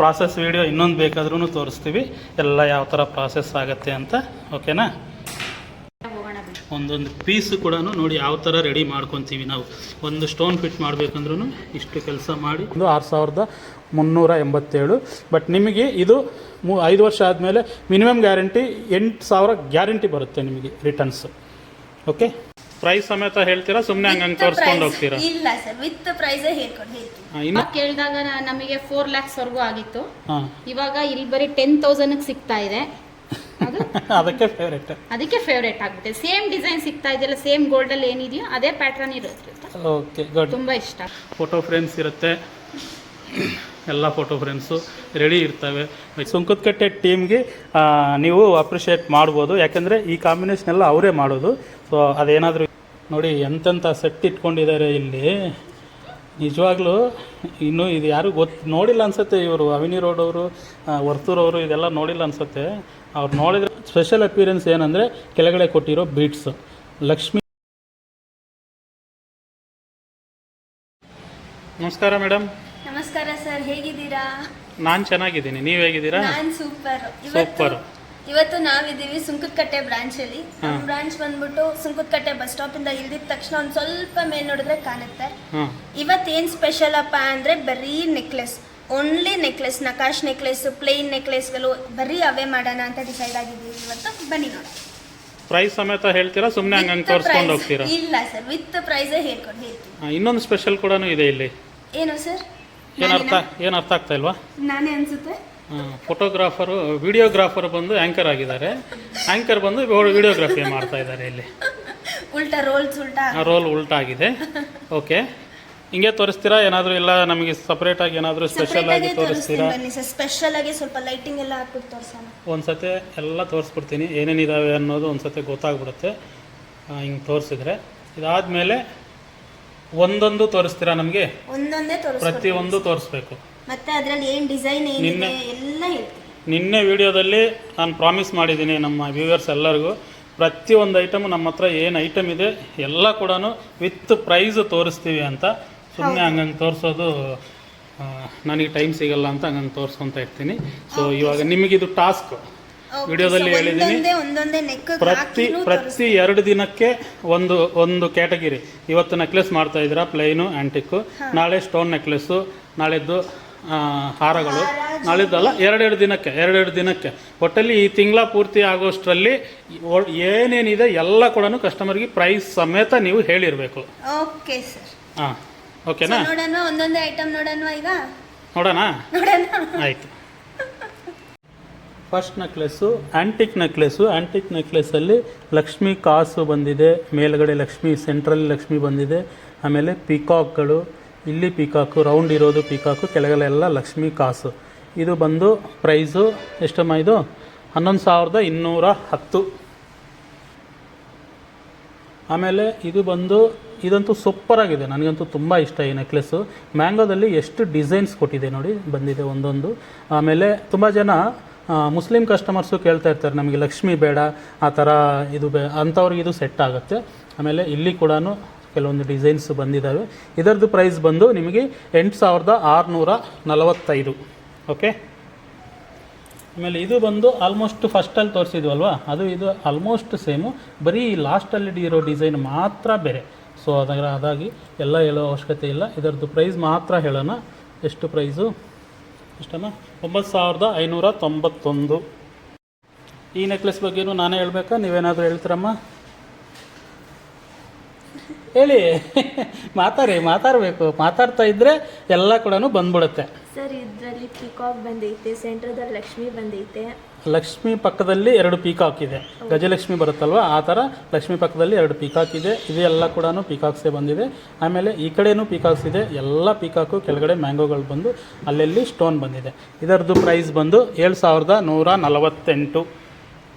Process video ಇನ್ನೊಂದು ಬೇಕಾದ್ರೂ ತೋರಿಸ್ತೀವಿ, ಎಲ್ಲ ಯಾವ ಥರ ಪ್ರಾಸೆಸ್ ಆಗುತ್ತೆ ಅಂತ. ಓಕೆನಾ? ಒಂದೊಂದು ಪೀಸು ಕೂಡ ನೋಡಿ ಯಾವ ಥರ ರೆಡಿ ಮಾಡ್ಕೊತೀವಿ ನಾವು. ಒಂದು ಸ್ಟೋನ್ ಫಿಟ್ ಮಾಡಬೇಕಂದ್ರೂ ಇಷ್ಟು ಕೆಲಸ ಮಾಡಿ 6387. ಬಟ್ ನಿಮಗೆ ಇದು 5 ವರ್ಷ ಆದಮೇಲೆ ಮಿನಿಮಮ್ ಗ್ಯಾರಂಟಿ 8000 ಗ್ಯಾರಂಟಿ ಬರುತ್ತೆ ನಿಮಗೆ ರಿಟರ್ನ್ಸ್. ಓಕೆ, ಪ್ರೈಸ್ ಸಮೇತ ಹೇಳ್ತೀರಾ ಸುಮ್ಮನೆ ಹಂಗಂಗೆ ತೋರಿಸ್ಕೊಂಡು ಹೋಗ್ತೀರಾ? ಇಲ್ಲ ಸರ್, ವಿತ್ ಪ್ರೈಸ್ ಹೇಳ್ತೀನಿ. ಕೇಳಿದಾಗ ನಮಗೆ 4 lakhs ವರೆಗೂ ಆಗಿತ್ತು. ಇವಾಗ ಇಲ್ಲಿ ಬರೀ 10,000 ಸಿಗ್ತಾ ಇದೆ. ಅದಕ್ಕೆ ಫೇವ್ರೇಟ್ ಆಗುತ್ತೆ. ಸೇಮ್ ಡಿಸೈನ್ ಸಿಗ್ತಾ ಇದೆಯಲ್ಲ, ಸೇಮ್ ಗೋಲ್ಡ್ ಅಲ್ಲಿ ಏನಿದೆಯೋ ಅದೇ ಪ್ಯಾಟರ್ನ್ ಇರುತ್ತೆ. Okay, good. ತುಂಬಾ ಇಷ್ಟ. ಫೋಟೋ ಫ್ರೇಮ್ಸ್ ಇರುತ್ತೆ, ಎಲ್ಲ ಫೋಟೋ ಫ್ರೇಮ್ಸು ರೆಡಿ ಇರ್ತವೆ. ಸುಂಕದಕಟ್ಟೆ ಟೀಮ್ಗೆ ನೀವು ಅಪ್ರಿಷಿಯೇಟ್ ಮಾಡ್ಬೋದು, ಯಾಕೆಂದರೆ ಈ ಕಾಂಬಿನೇಷನ್ ಎಲ್ಲ ಅವರೇ ಮಾಡೋದು. ಸೊ ಅದೇನಾದರೂ ನೋಡಿ ಎಂತೆಂಥ ಸೆಟ್ ಇಟ್ಕೊಂಡಿದ್ದಾರೆ ಇಲ್ಲಿ. ನಿಜವಾಗ್ಲೂ ಇನ್ನೂ ಇದು ಯಾರು ನೋಡಿಲ್ಲ ಅನ್ಸುತ್ತೆ. ಇವರು ಅವಿನಿ ರೋಡ್ ಅವರು, ವರ್ತೂರವರು ಇದೆಲ್ಲ ನೋಡಿಲ್ಲ ಅನ್ಸುತ್ತೆ. ಅವ್ರು ನೋಡಿದ್ರೆ ಸ್ಪೆಷಲ್ ಅಪಿಯರೆನ್ಸ್ ಏನಂದರೆ ಕೆಳಗಡೆ ಕೊಟ್ಟಿರೋ ಬೀಟ್ಸ್. ಲಕ್ಷ್ಮಿ, ನಮಸ್ಕಾರ ಮೇಡಮ್. ನಮಸ್ಕಾರ ಸರ್, ಹೇಗಿದ್ದೀರಾ? ನಾನು ಚೆನ್ನಾಗಿದ್ದೀನಿ, ನೀವು ಹೇಗಿದ್ದೀರಾ? ನಾನು ಸೂಪರ್. ಇವತ್ತು ನಾವಿದ್ದೀವಿ ಸುಂಕದಕಟ್ಟೆ ಬ್ರಾಂಚ್ ಅಲ್ಲಿ. ನಮ್ಮ ಬ್ರಾಂಚ್ ಬಂದ್ಬಿಟ್ಟು ಸುಂಕದಕಟ್ಟೆ ಬಸ್ ಸ್ಟಾಪ್ ಇಂದ ಇಳಿದಿದ ತಕ್ಷಣ ಒಂದ್ ಸ್ವಲ್ಪ ಮೇಲ್ ನೋಡಿದ್ರೆ ಕಾಣುತ್ತೆ. ಇವತ್ತೇನ್ ಸ್ಪೆಷಲ್ ಅಪ್ಪ ಅಂದ್ರೆ ಬರೀ necklace, only necklace, ನಕಾಶ್ necklace, plane ನೆಕ್ಲೆಸ್ಗಳು ಬರೀ ಅವೇ ಮಾಡೋಣ ಅಂತ ಡಿಸೈಡ್ ಆಗಿದ್ದೀವಿ ಇವತ್ತು. ಬನ್ನಿ ನೋಡಿ. ಪ್ರೈಸ್ ಸಮೇತ ಹೇಳ್ತೀರಾ ಸುಮ್ಮನೆ ಹಂಗಂಗೆ ತೋರಿಸ್ಕೊಂಡು ಹೋಗ್ತೀರಾ? ಇಲ್ಲ ಸರ್, ವಿತ್ ಪ್ರೈಸ್ ಹೇಳ್ತೀನಿ. ಇನ್ನೊಂದು ಸ್ಪೆಷಲ್ ಕೂಡ ಇದೆ ಇಲ್ಲಿ. ಏನು ಸರ್? ಏನು ಅರ್ಥ ಆಗ್ತಾ ಇಲ್ವಾ? ನಾನೇ ಅನ್ಸುತ್ತೆ. ಫೋಟೋಗ್ರಾಫರು, ವಿಡಿಯೋಗ್ರಾಫರ್ ಬಂದು ಆ್ಯಂಕರ್ ಆಗಿದ್ದಾರೆ, ಆ್ಯಂಕರ್ ಬಂದು ವಿಡಿಯೋಗ್ರಫಿ ಮಾಡ್ತಾ ಇದ್ದಾರೆ. ಇಲ್ಲಿ ರೋಲ್ ಉಲ್ಟಾ ಆಗಿದೆ. ಓಕೆ, ಹಿಂಗೆ ತೋರಿಸ್ತೀರಾ ಏನಾದರೂ? ಇಲ್ಲ ನಮಗೆ ಸಪ್ರೇಟ್ ಆಗಿ ಏನಾದರೂ ಸ್ಪೆಷಲ್ ಆಗಿ ತೋರಿಸ್ತೀರಾ? ಸ್ಪೆಷಲ್ ಆಗಿ ಸ್ವಲ್ಪ ಲೈಟಿಂಗ್ ಎಲ್ಲ ಹಾಕ್ಬಿಟ್ಟು ತೋರಿಸೋಣ. ಒಂದ್ಸತಿ ಎಲ್ಲ ತೋರಿಸ್ಬಿಡ್ತೀನಿ, ಏನೇನಿದಾವೆ ಅನ್ನೋದು ಒಂದ್ಸತಿ ಗೊತ್ತಾಗ್ಬಿಡುತ್ತೆ ಹಿಂಗೆ ತೋರಿಸಿದ್ರೆ. ಇದಾದ್ಮೇಲೆ ಒಂದೊಂದು ತೋರಿಸ್ತೀರಾ ನಮಗೆ? ಒಂದೊಂದೇ ಪ್ರತಿಯೊಂದು ತೋರಿಸ್ಬೇಕು. ಮತ್ತೆ ಅದರಲ್ಲಿ ಏನು ಡಿಸೈನ್ ಏನಿದೆ ಎಲ್ಲ ಹೇಳ್ತೀನಿ. ನಿನ್ನೆ ವಿಡಿಯೋದಲ್ಲಿ ನಾನು ಪ್ರಾಮಿಸ್ ಮಾಡಿದ್ದೀನಿ ನಮ್ಮ ವ್ಯೂವರ್ಸ್ ಎಲ್ಲರಿಗೂ, ಪ್ರತಿಯೊಂದು ಐಟಮು ನಮ್ಮ ಹತ್ರ ಏನು ಐಟಮ್ ಇದೆ ಎಲ್ಲ ಕೂಡ ವಿತ್ ಪ್ರೈಸ್ ತೋರಿಸ್ತೀವಿ ಅಂತ. ಸುಮ್ಮನೆ ಹಂಗಂಗೆ ತೋರಿಸೋದು ನನಗೆ ಟೈಮ್ ಸಿಗಲ್ಲ ಅಂತ ಹಂಗಂಗೆ ತೋರಿಸ್ಕೊತಾ ಇರ್ತೀನಿ. ಸೊ ಇವಾಗ ನಿಮಗಿದು ಟಾಸ್ಕ್ ವಿಡಿಯೋದಲ್ಲಿ ಹೇಳಿದ್ದೀನಿ. ಪ್ರತಿ 2 ದಿನಕ್ಕೆ ಒಂದು ಕ್ಯಾಟಗಿರಿ. ಇವತ್ತು ನೆಕ್ಲೆಸ್ ಮಾಡ್ತಾ ಇದ್ದೀರಾ ಪ್ಲೈನು ಆ್ಯಂಟಿಕ್ಕು, ನಾಳೆ ಸ್ಟೋನ್ ನೆಕ್ಲೆಸ್ಸು, ನಾಳೆದ್ದು ಹಾರಗಳು, ನಾಳಿದ್ದಲ್ಲ 2 ದಿನಕ್ಕೆ ಒಟ್ಟಲ್ಲಿ ಈ ತಿಂಗಳ ಪೂರ್ತಿ ಆಗೋಷ್ಟರಲ್ಲಿ ಏನೇನಿದೆ ಎಲ್ಲ ಕೂಡ ಕಸ್ಟಮರ್ಗೆ ಪ್ರೈಸ್ ಸಮೇತ ನೀವು ಹೇಳಿರಬೇಕು. Okay sir. ಹಾಂ, ಓಕೆನಾ? ನೋಡೋಣ, ಒಂದೊಂದೇ ಐಟಮ್ ನೋಡೋಣ. ಈಗ ನೋಡೋಣ, ಆಯಿತು. First necklace antique necklace. Antique ನೆಕ್ಲೆಸ್ಸಲ್ಲಿ ಲಕ್ಷ್ಮಿ ಕಾಸು ಬಂದಿದೆ, ಮೇಲ್ಗಡೆ ಲಕ್ಷ್ಮಿ, ಸೆಂಟ್ರಲ್ಲಿ ಲಕ್ಷ್ಮಿ ಬಂದಿದೆ. ಆಮೇಲೆ ಪಿಕಾಕ್ಗಳು, ಇಲ್ಲಿ ಪಿಕಾಕು, ರೌಂಡ್ ಇರೋದು ಪಿಕಾಕು, ಕೆಳಗಳೆಲ್ಲ ಲಕ್ಷ್ಮಿ ಕಾಸು. ಇದು ಬಂದು ಪ್ರೈಸು ಎಷ್ಟಮ್ಮ? ಇದು 11,210. ಆಮೇಲೆ ಇದು ಬಂದು, ಇದಂತೂ ಸೂಪರಾಗಿದೆ, ನನಗಂತೂ ತುಂಬ ಇಷ್ಟ ಈ ನೆಕ್ಲೆಸ್ಸು. ಮ್ಯಾಂಗೋದಲ್ಲಿ ಎಷ್ಟು ಡಿಸೈನ್ಸ್ ಕೊಟ್ಟಿದೆ ನೋಡಿ, ಬಂದಿದೆ ಒಂದೊಂದು. ಆಮೇಲೆ ತುಂಬ ಜನ ಮುಸ್ಲಿಂ ಕಸ್ಟಮರ್ಸು ಕೇಳ್ತಾ ಇರ್ತಾರೆ, ನಮಗೆ ಲಕ್ಷ್ಮಿ ಬೇಡ ಆ ಥರ, ಇದು ಅಂಥವ್ರಿಗೆ ಇದು ಸೆಟ್ ಆಗುತ್ತೆ. ಆಮೇಲೆ ಇಲ್ಲಿ ಕೂಡ ಕೆಲವೊಂದು ಡಿಸೈನ್ಸ್ ಬಂದಿದ್ದಾವೆ. ಇದರದ್ದು ಪ್ರೈಸ್ ಬಂದು ನಿಮಗೆ 8,645. ಓಕೆ. ಆಮೇಲೆ ಇದು ಬಂದು ಆಲ್ಮೋಸ್ಟ್ ಫಸ್ಟಲ್ಲಿ ತೋರಿಸಿದ್ವಲ್ವಾ, ಇದು ಆಲ್ಮೋಸ್ಟ್ ಸೇಮು, ಬರೀ ಲಾಸ್ಟಲ್ಲಿ ಇರೋ ಡಿಸೈನ್ ಮಾತ್ರ ಬೇರೆ. ಸೊ ಅದಾಗಿ ಎಲ್ಲ ಹೇಳೋ ಅವಶ್ಯಕತೆ ಇಲ್ಲ. ಇದರದ್ದು ಪ್ರೈಸ್ ಮಾತ್ರ ಹೇಳೋಣ. ಎಷ್ಟು ಪ್ರೈಸು? ಎಷ್ಟಮ್ಮ? 9,591. ಈ ನೆಕ್ಲೆಸ್ ಬಗ್ಗೆನೂ ನಾನೇ ಹೇಳ್ಬೇಕಾ, ನೀವೇನಾದರೂ ಹೇಳ್ತೀರಮ್ಮ? ಹೇಳಿ, ಮಾತಾಡಬೇಕು. ಮಾತಾಡ್ತಾ ಇದ್ದರೆ ಎಲ್ಲ ಕೂಡ ಬಂದ್ಬಿಡುತ್ತೆ. ಸರ್, ಇದರಲ್ಲಿ ಪಿಕಾಕ್ ಬಂದೈತೆ, ಸೆಂಟ್ರದಲ್ಲಿ ಲಕ್ಷ್ಮಿ ಬಂದೈತೆ. ಲಕ್ಷ್ಮಿ ಪಕ್ಕದಲ್ಲಿ 2 ಪೀಕಾಕ್ ಇದೆ, ಗಜಲಕ್ಷ್ಮಿ ಬರುತ್ತಲ್ವ ಆ ಥರ ಲಕ್ಷ್ಮಿ ಪಕ್ಕದಲ್ಲಿ 2 ಪೀಕಾಕ್ ಇದೆ. ಇದೆಲ್ಲ ಕೂಡ ಪೀಕಾಕ್ಸೇ ಬಂದಿದೆ. ಆಮೇಲೆ ಈ ಕಡೆನೂ ಪೀಕಾಕ್ಸ್ ಇದೆ, ಎಲ್ಲ ಪೀಕಾಕು, ಕೆಳಗಡೆ ಮ್ಯಾಂಗೋಗಳು ಬಂದು ಅಲ್ಲೆಲ್ಲಿ ಸ್ಟೋನ್ ಬಂದಿದೆ. ಇದರದ್ದು ಪ್ರೈಸ್ ಬಂದು 7,148.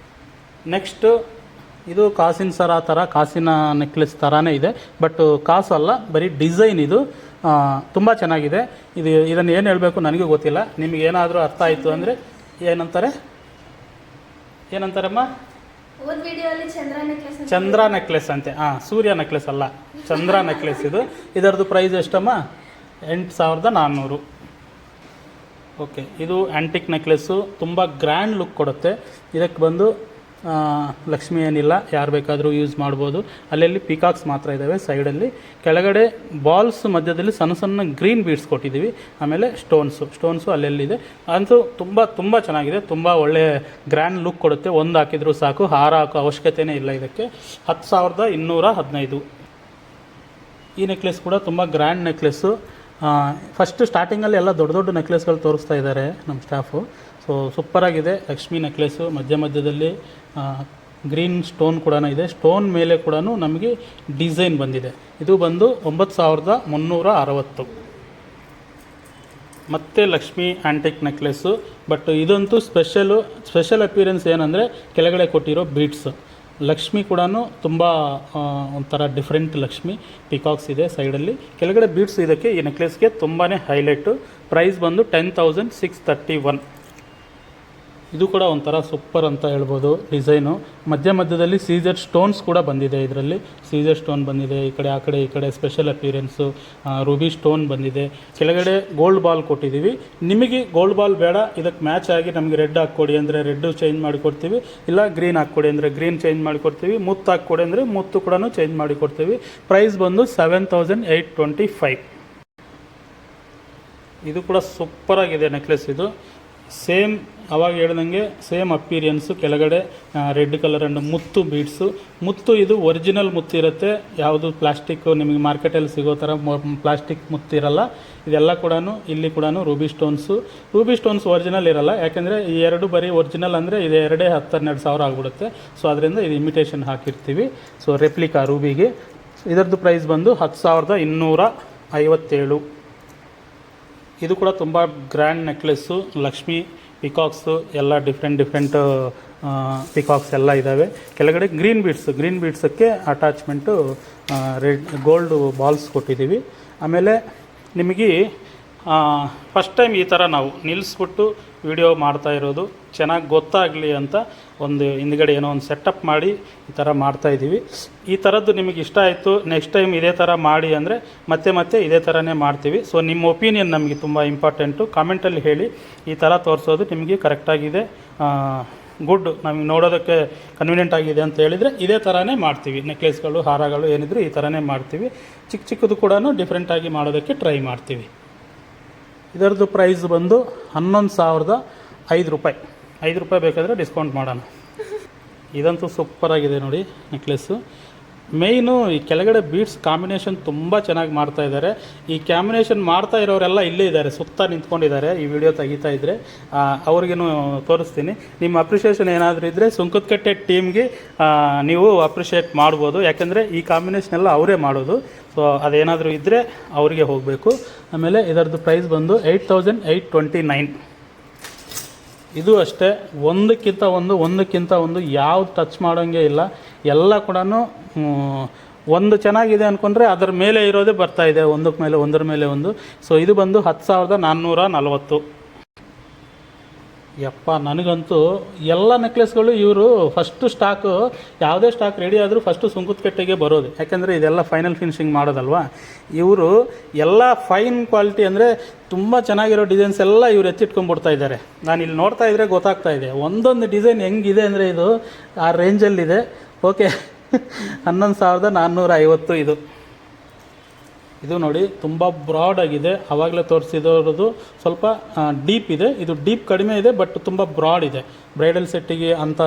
ನೆಕ್ಸ್ಟು ಇದು ಕಾಸಿನ ಸರ ಥರ, ಕಾಸಿನ ನೆಕ್ಲೆಸ್ ಥರನೇ ಇದೆ, ಬಟ್ ಕಾಸು ಅಲ್ಲ, ಬರೀ ಡಿಸೈನ್. ಇದು ತುಂಬ ಚೆನ್ನಾಗಿದೆ. ಇದನ್ನು ಏನು ಹೇಳಬೇಕು ನನಗೂ ಗೊತ್ತಿಲ್ಲ. ನಿಮಗೆ ಏನಾದರೂ ಅರ್ಥ ಆಯಿತು ಅಂದರೆ ಏನಂತಾರಮ್ಮ? ಚಂದ್ರ ನೆಕ್ಲೆಸ್ ಅಂತೆ. ಸೂರ್ಯ ನೆಕ್ಲೆಸ್ ಅಲ್ಲ, ಚಂದ್ರ ನೆಕ್ಲೆಸ್ ಇದು. ಇದರದ್ದು ಪ್ರೈಸ್ ಎಷ್ಟಮ್ಮ? 8,400. ಓಕೆ, ಇದು ಆ್ಯಂಟಿಕ್ ನೆಕ್ಲೆಸ್ಸು, ತುಂಬ ಗ್ರ್ಯಾಂಡ್ ಲುಕ್ ಕೊಡುತ್ತೆ. ಇದಕ್ಕೆ ಬಂದು ಲಕ್ಷ್ಮಿ ಏನಿಲ್ಲ, ಯಾರು ಬೇಕಾದರೂ ಯೂಸ್ ಮಾಡ್ಬೋದು. ಅಲ್ಲಲ್ಲಿ ಪಿಕಾಕ್ಸ್ ಮಾತ್ರ ಇದ್ದಾವೆ ಸೈಡಲ್ಲಿ. ಕೆಳಗಡೆ ಬಾಲ್ಸ್ ಮಧ್ಯದಲ್ಲಿ ಸಣ್ಣ ಸಣ್ಣ ಗ್ರೀನ್ ಬೀಡ್ಸ್ ಕೊಟ್ಟಿದ್ದೀವಿ. ಆಮೇಲೆ ಸ್ಟೋನ್ಸು ಅಲ್ಲೆಲ್ಲಿದೆ. ಅಂತೂ ತುಂಬ ಚೆನ್ನಾಗಿದೆ, ತುಂಬ ಒಳ್ಳೆ ಗ್ರ್ಯಾಂಡ್ ಲುಕ್ ಕೊಡುತ್ತೆ. ಒಂದು ಹಾಕಿದರೂ ಸಾಕು, ಹಾರ ಹಾಕೋ ಅವಶ್ಯಕತೆಯೇ ಇಲ್ಲ. ಇದಕ್ಕೆ 10,215. ಈ ನೆಕ್ಲೆಸ್ ಕೂಡ ತುಂಬ ಗ್ರ್ಯಾಂಡ್ ನೆಕ್ಲೆಸ್ಸು. ಫಸ್ಟ್ ಸ್ಟಾರ್ಟಿಂಗಲ್ಲಿ ಎಲ್ಲ ದೊಡ್ಡ ನೆಕ್ಲೆಸ್ಗಳು ತೋರಿಸ್ತಾ ಇದ್ದಾರೆ ನಮ್ಮ ಸ್ಟಾಫು. ಸೊ ಸೂಪರಾಗಿದೆ. ಲಕ್ಷ್ಮಿ ನೆಕ್ಲೆಸ್ಸು ಮಧ್ಯದಲ್ಲಿ ಗ್ರೀನ್ ಸ್ಟೋನ್ ಕೂಡ ಇದೆ. ಸ್ಟೋನ್ ಮೇಲೆ ಕೂಡ ನಮಗೆ ಡಿಸೈನ್ ಬಂದಿದೆ. ಇದು ಬಂದು 9,360. ಮತ್ತು ಲಕ್ಷ್ಮಿ ಆ್ಯಂಟಿಕ್ ನೆಕ್ಲೆಸ್ಸು. ಬಟ್ ಇದಂತೂ ಸ್ಪೆಷಲ್ ಅಪಿಯರೆನ್ಸ್ ಏನಂದರೆ ಕೆಳಗಡೆ ಕೊಟ್ಟಿರೋ ಬೀಡ್ಸ್. ಲಕ್ಷ್ಮಿ ಕೂಡ ತುಂಬ ಒಂಥರ ಡಿಫ್ರೆಂಟ್ ಲಕ್ಷ್ಮಿ. ಪಿಕಾಕ್ಸ್ ಇದೆ ಸೈಡಲ್ಲಿ, ಕೆಳಗಡೆ ಬೀಡ್ಸ್. ಇದಕ್ಕೆ ಈ ನೆಕ್ಲೆಸ್ಗೆ ತುಂಬಾ ಹೈಲೈಟು. ಪ್ರೈಸ್ ಬಂದು 10,631. ಇದು ಕೂಡ ಒಂಥರ ಸೂಪರ್ ಅಂತ ಹೇಳ್ಬೋದು ಡಿಸೈನು. ಮಧ್ಯದಲ್ಲಿ ಸೀಸರ್ ಸ್ಟೋನ್ಸ್ ಕೂಡ ಬಂದಿದೆ. ಇದರಲ್ಲಿ ಸೀಸರ್ ಸ್ಟೋನ್ ಬಂದಿದೆ. ಆ ಕಡೆ ಸ್ಪೆಷಲ್ ಅಪಿಯರೆನ್ಸು ರೂಬಿ ಸ್ಟೋನ್ ಬಂದಿದೆ. ಕೆಳಗಡೆ ಗೋಲ್ಡ್ ಬಾಲ್ ಕೊಟ್ಟಿದ್ದೀವಿ. ನಿಮಗೆ ಗೋಲ್ಡ್ ಬಾಲ್ ಬೇಡ, ಇದಕ್ಕೆ ಮ್ಯಾಚ್ ಆಗಿ ನಮಗೆ ರೆಡ್ ಹಾಕ್ಕೊಡಿ ಅಂದರೆ ರೆಡ್ಡು ಚೇಂಜ್ ಮಾಡಿಕೊಡ್ತೀವಿ. ಇಲ್ಲ ಗ್ರೀನ್ ಹಾಕ್ಕೊಡಿ ಅಂದರೆ ಗ್ರೀನ್ ಚೇಂಜ್ ಮಾಡಿಕೊಡ್ತೀವಿ. ಮುತ್ತು ಹಾಕ್ಕೊಡಿ ಅಂದರೆ ಮುತ್ತು ಕೂಡ ಚೇಂಜ್ ಮಾಡಿಕೊಡ್ತೀವಿ. ಪ್ರೈಸ್ ಬಂದು 7,825. ಇದು ಕೂಡ ಸೂಪರಾಗಿದೆ ನೆಕ್ಲೆಸ್. ಇದು ಸೇಮ್ ಅವಾಗ ಹೇಳ್ದಂಗೆ ಸೇಮ್ ಅಪೀರಿಯನ್ಸು. ಕೆಳಗಡೆ ರೆಡ್ ಕಲರ್ ಆ್ಯಂಡ್ ಮುತ್ತು ಬೀಡ್ಸು. ಮುತ್ತು ಇದು ಒರಿಜಿನಲ್ ಮುತ್ತು ಇರುತ್ತೆ. ಯಾವುದು ಪ್ಲಾಸ್ಟಿಕ್ಕು ನಿಮಗೆ ಮಾರ್ಕೆಟಲ್ಲಿ ಸಿಗೋ ಥರ ಪ್ಲಾಸ್ಟಿಕ್ ಮುತ್ತಿರಲ್ಲ. ಇದೆಲ್ಲ ಕೂಡ ಇಲ್ಲಿ ಕೂಡ ರೂಬಿ ಸ್ಟೋನ್ಸ್ ಒರಿಜಿನಲ್ ಇರಲ್ಲ. ಯಾಕೆಂದರೆ ಈ ಎರಡು ಬರೀ ಒರಿಜಿನಲ್ ಅಂದರೆ ಇದು 10,12 ಸಾವಿರ ಆಗಿಬಿಡುತ್ತೆ. ಸೊ ಅದರಿಂದ ಇದು ಇಮಿಟೇಷನ್ ಹಾಕಿರ್ತೀವಿ. ಸೊ ರೆಪ್ಲಿಕಾ ರೂಬಿಗೆ. ಇದರದ್ದು ಪ್ರೈಸ್ ಬಂದು 10,257. ಇದು ಕೂಡ ತುಂಬ ಗ್ರ್ಯಾಂಡ್ ನೆಕ್ಲೆಸ್ಸು. ಲಕ್ಷ್ಮಿ ಪಿಕಾಕ್ಸು ಎಲ್ಲ ಡಿಫ್ರೆಂಟ್ ಪಿಕಾಕ್ಸ್ ಎಲ್ಲ ಇದ್ದಾವೆ. ಕೆಳಗಡೆ ಗ್ರೀನ್ ಬೀಡ್ಸಕ್ಕೆ ಅಟ್ಯಾಚ್ಮೆಂಟು ಗೋಲ್ಡ್ ಬಾಲ್ಸ್ ಕೊಟ್ಟಿದ್ದೀವಿ. ಆಮೇಲೆ ನಿಮಗೆ ಫಸ್ಟ್ ಟೈಮ್ ಈ ಥರ ನಾವು ನಿಲ್ಲಿಸ್ಬಿಟ್ಟು ವಿಡಿಯೋ ಮಾಡ್ತಾ ಇರೋದು, ಚೆನ್ನಾಗಿ ಗೊತ್ತಾಗಲಿ ಅಂತ ಒಂದು ಹಿಂದ್ಗಡೆ ಏನೋ ಒಂದು ಸೆಟಪ್ ಮಾಡಿ ಈ ಥರ ಮಾಡ್ತಾಯಿದ್ದೀವಿ. ಈ ಥರದ್ದು ನಿಮಗೆ ಇಷ್ಟ ಆಯಿತು, ನೆಕ್ಸ್ಟ್ ಟೈಮ್ ಇದೇ ಥರ ಮಾಡಿ ಅಂದರೆ ಮತ್ತೆ ಇದೇ ಥರನೇ ಮಾಡ್ತೀವಿ. ಸೊ ನಿಮ್ಮ ಒಪಿನಿಯನ್ ನಮಗೆ ತುಂಬ ಇಂಪಾರ್ಟೆಂಟು. ಕಾಮೆಂಟಲ್ಲಿ ಹೇಳಿ ಈ ಥರ ತೋರಿಸೋದು ನಿಮಗೆ ಕರೆಕ್ಟಾಗಿದೆ, ಗುಡ್, ನಮಗೆ ನೋಡೋದಕ್ಕೆ ಕನ್ವೀನಿಯೆಂಟ್ ಆಗಿದೆ ಅಂತ ಹೇಳಿದರೆ ಇದೇ ಥರನೇ ಮಾಡ್ತೀವಿ. ನೆಕ್ಲೆಸ್ಗಳು, ಹಾರಗಳು ಏನಿದ್ರು ಈ ಥರನೇ ಮಾಡ್ತೀವಿ. ಚಿಕ್ಕದು ಕೂಡ ಡಿಫ್ರೆಂಟಾಗಿ ಮಾಡೋದಕ್ಕೆ ಟ್ರೈ ಮಾಡ್ತೀವಿ. ಇದರದ್ದು ಪ್ರೈಸ್ ಬಂದು 11,005 ರೂಪಾಯಿ. 5 ರೂಪಾಯಿ ಬೇಕಾದರೆ ಡಿಸ್ಕೌಂಟ್ ಮಾಡೋಣ. ಇದಂತೂ ಸೂಪರಾಗಿದೆ ನೋಡಿ ನೆಕ್ಲೆಸ್ಸು. ಮೇಯ್ನು ಈ ಕೆಳಗಡೆ ಬೀಡ್ಸ್ ಕಾಂಬಿನೇಷನ್ ತುಂಬ ಚೆನ್ನಾಗಿ ಮಾಡ್ತಾಯಿದ್ದಾರೆ. ಈ ಕಾಂಬಿನೇಷನ್ ಮಾಡ್ತಾ ಇರೋರೆಲ್ಲ ಇಲ್ಲೇ ಇದ್ದಾರೆ, ಸುತ್ತ ನಿಂತ್ಕೊಂಡಿದ್ದಾರೆ. ಈ ವಿಡಿಯೋ ತೆಗಿತಾ ಇದ್ದರೆ ಅವ್ರಿಗೇನು ತೋರಿಸ್ತೀನಿ. ನಿಮ್ಮ ಅಪ್ರಿಷಿಯೇಷನ್ ಏನಾದರೂ ಇದ್ದರೆ ಸುಂಕದಕಟ್ಟೆ ಟೀಮ್ಗೆ ನೀವು ಅಪ್ರಿಷಿಯೇಟ್ ಮಾಡ್ಬೋದು. ಯಾಕೆಂದರೆ ಈ ಕಾಂಬಿನೇಷನ್ ಎಲ್ಲ ಅವರೇ ಮಾಡೋದು. ಸೊ ಅದೇನಾದರೂ ಇದ್ದರೆ ಅವರಿಗೆ ಹೋಗಬೇಕು. ಆಮೇಲೆ ಇದರದ್ದು ಪ್ರೈಸ್ ಬಂದು 8,829. ಇದು ಅಷ್ಟೇ, ಒಂದಕ್ಕಿಂತ ಒಂದು ಯಾವ್ದು ಟಚ್ ಮಾಡೋಂಗೆ ಇಲ್ಲ. ಎಲ್ಲ ಕೂಡ ಒಂದು ಚೆನ್ನಾಗಿದೆ ಅಂದ್ಕೊಂಡ್ರೆ ಅದರ ಮೇಲೆ ಇರೋದೇ ಬರ್ತಾಯಿದೆ, ಒಂದರ ಮೇಲೆ ಒಂದು. ಸೊ ಇದು ಬಂದು 10,440. ಯಪ್ಪ, ನನಗಂತೂ ಎಲ್ಲ ನೆಕ್ಲೆಸ್ಗಳು ಇವರು ಫಸ್ಟು ಯಾವುದೇ ಸ್ಟಾಕ್ ರೆಡಿ ಆದರೂ ಫಸ್ಟು ಸುಂಕದಕಟ್ಟೆಗೆ ಬರೋದು. ಯಾಕೆಂದರೆ ಇದೆಲ್ಲ ಫೈನಲ್ ಫಿನಿಶಿಂಗ್ ಮಾಡೋದಲ್ವ. ಇವರು ಎಲ್ಲ ಫೈನ್ ಕ್ವಾಲಿಟಿ ಅಂದರೆ ತುಂಬ ಚೆನ್ನಾಗಿರೋ ಡಿಸೈನ್ಸ್ ಎಲ್ಲ ಇವ್ರು ಎತ್ತಿಟ್ಕೊಂಡ್ಬಿಡ್ತಾ ಇದ್ದಾರೆ. ನಾನು ಇಲ್ಲಿ ನೋಡ್ತಾ ಇದ್ದರೆ ಗೊತ್ತಾಗ್ತಾ ಇದೆ ಒಂದೊಂದು ಡಿಸೈನ್ ಹೆಂಗಿದೆ ಅಂದರೆ ಇದು ಆ ರೇಂಜಲ್ಲಿದೆ. ಓಕೆ, 11,450. ಇದು ನೋಡಿ ತುಂಬ ಬ್ರಾಡ್ ಆಗಿದೆ. ಆವಾಗಲೇ ತೋರಿಸಿರೋದು ಸ್ವಲ್ಪ ಡೀಪ್ ಇದೆ. ಇದು ಡೀಪ್ ಕಡಿಮೆ ಇದೆ, ಬಟ್ ತುಂಬ ಬ್ರಾಡ್ ಇದೆ. ಬ್ರೈಡಲ್ ಸೆಟ್ಟಿಗೆ ಅಂಥ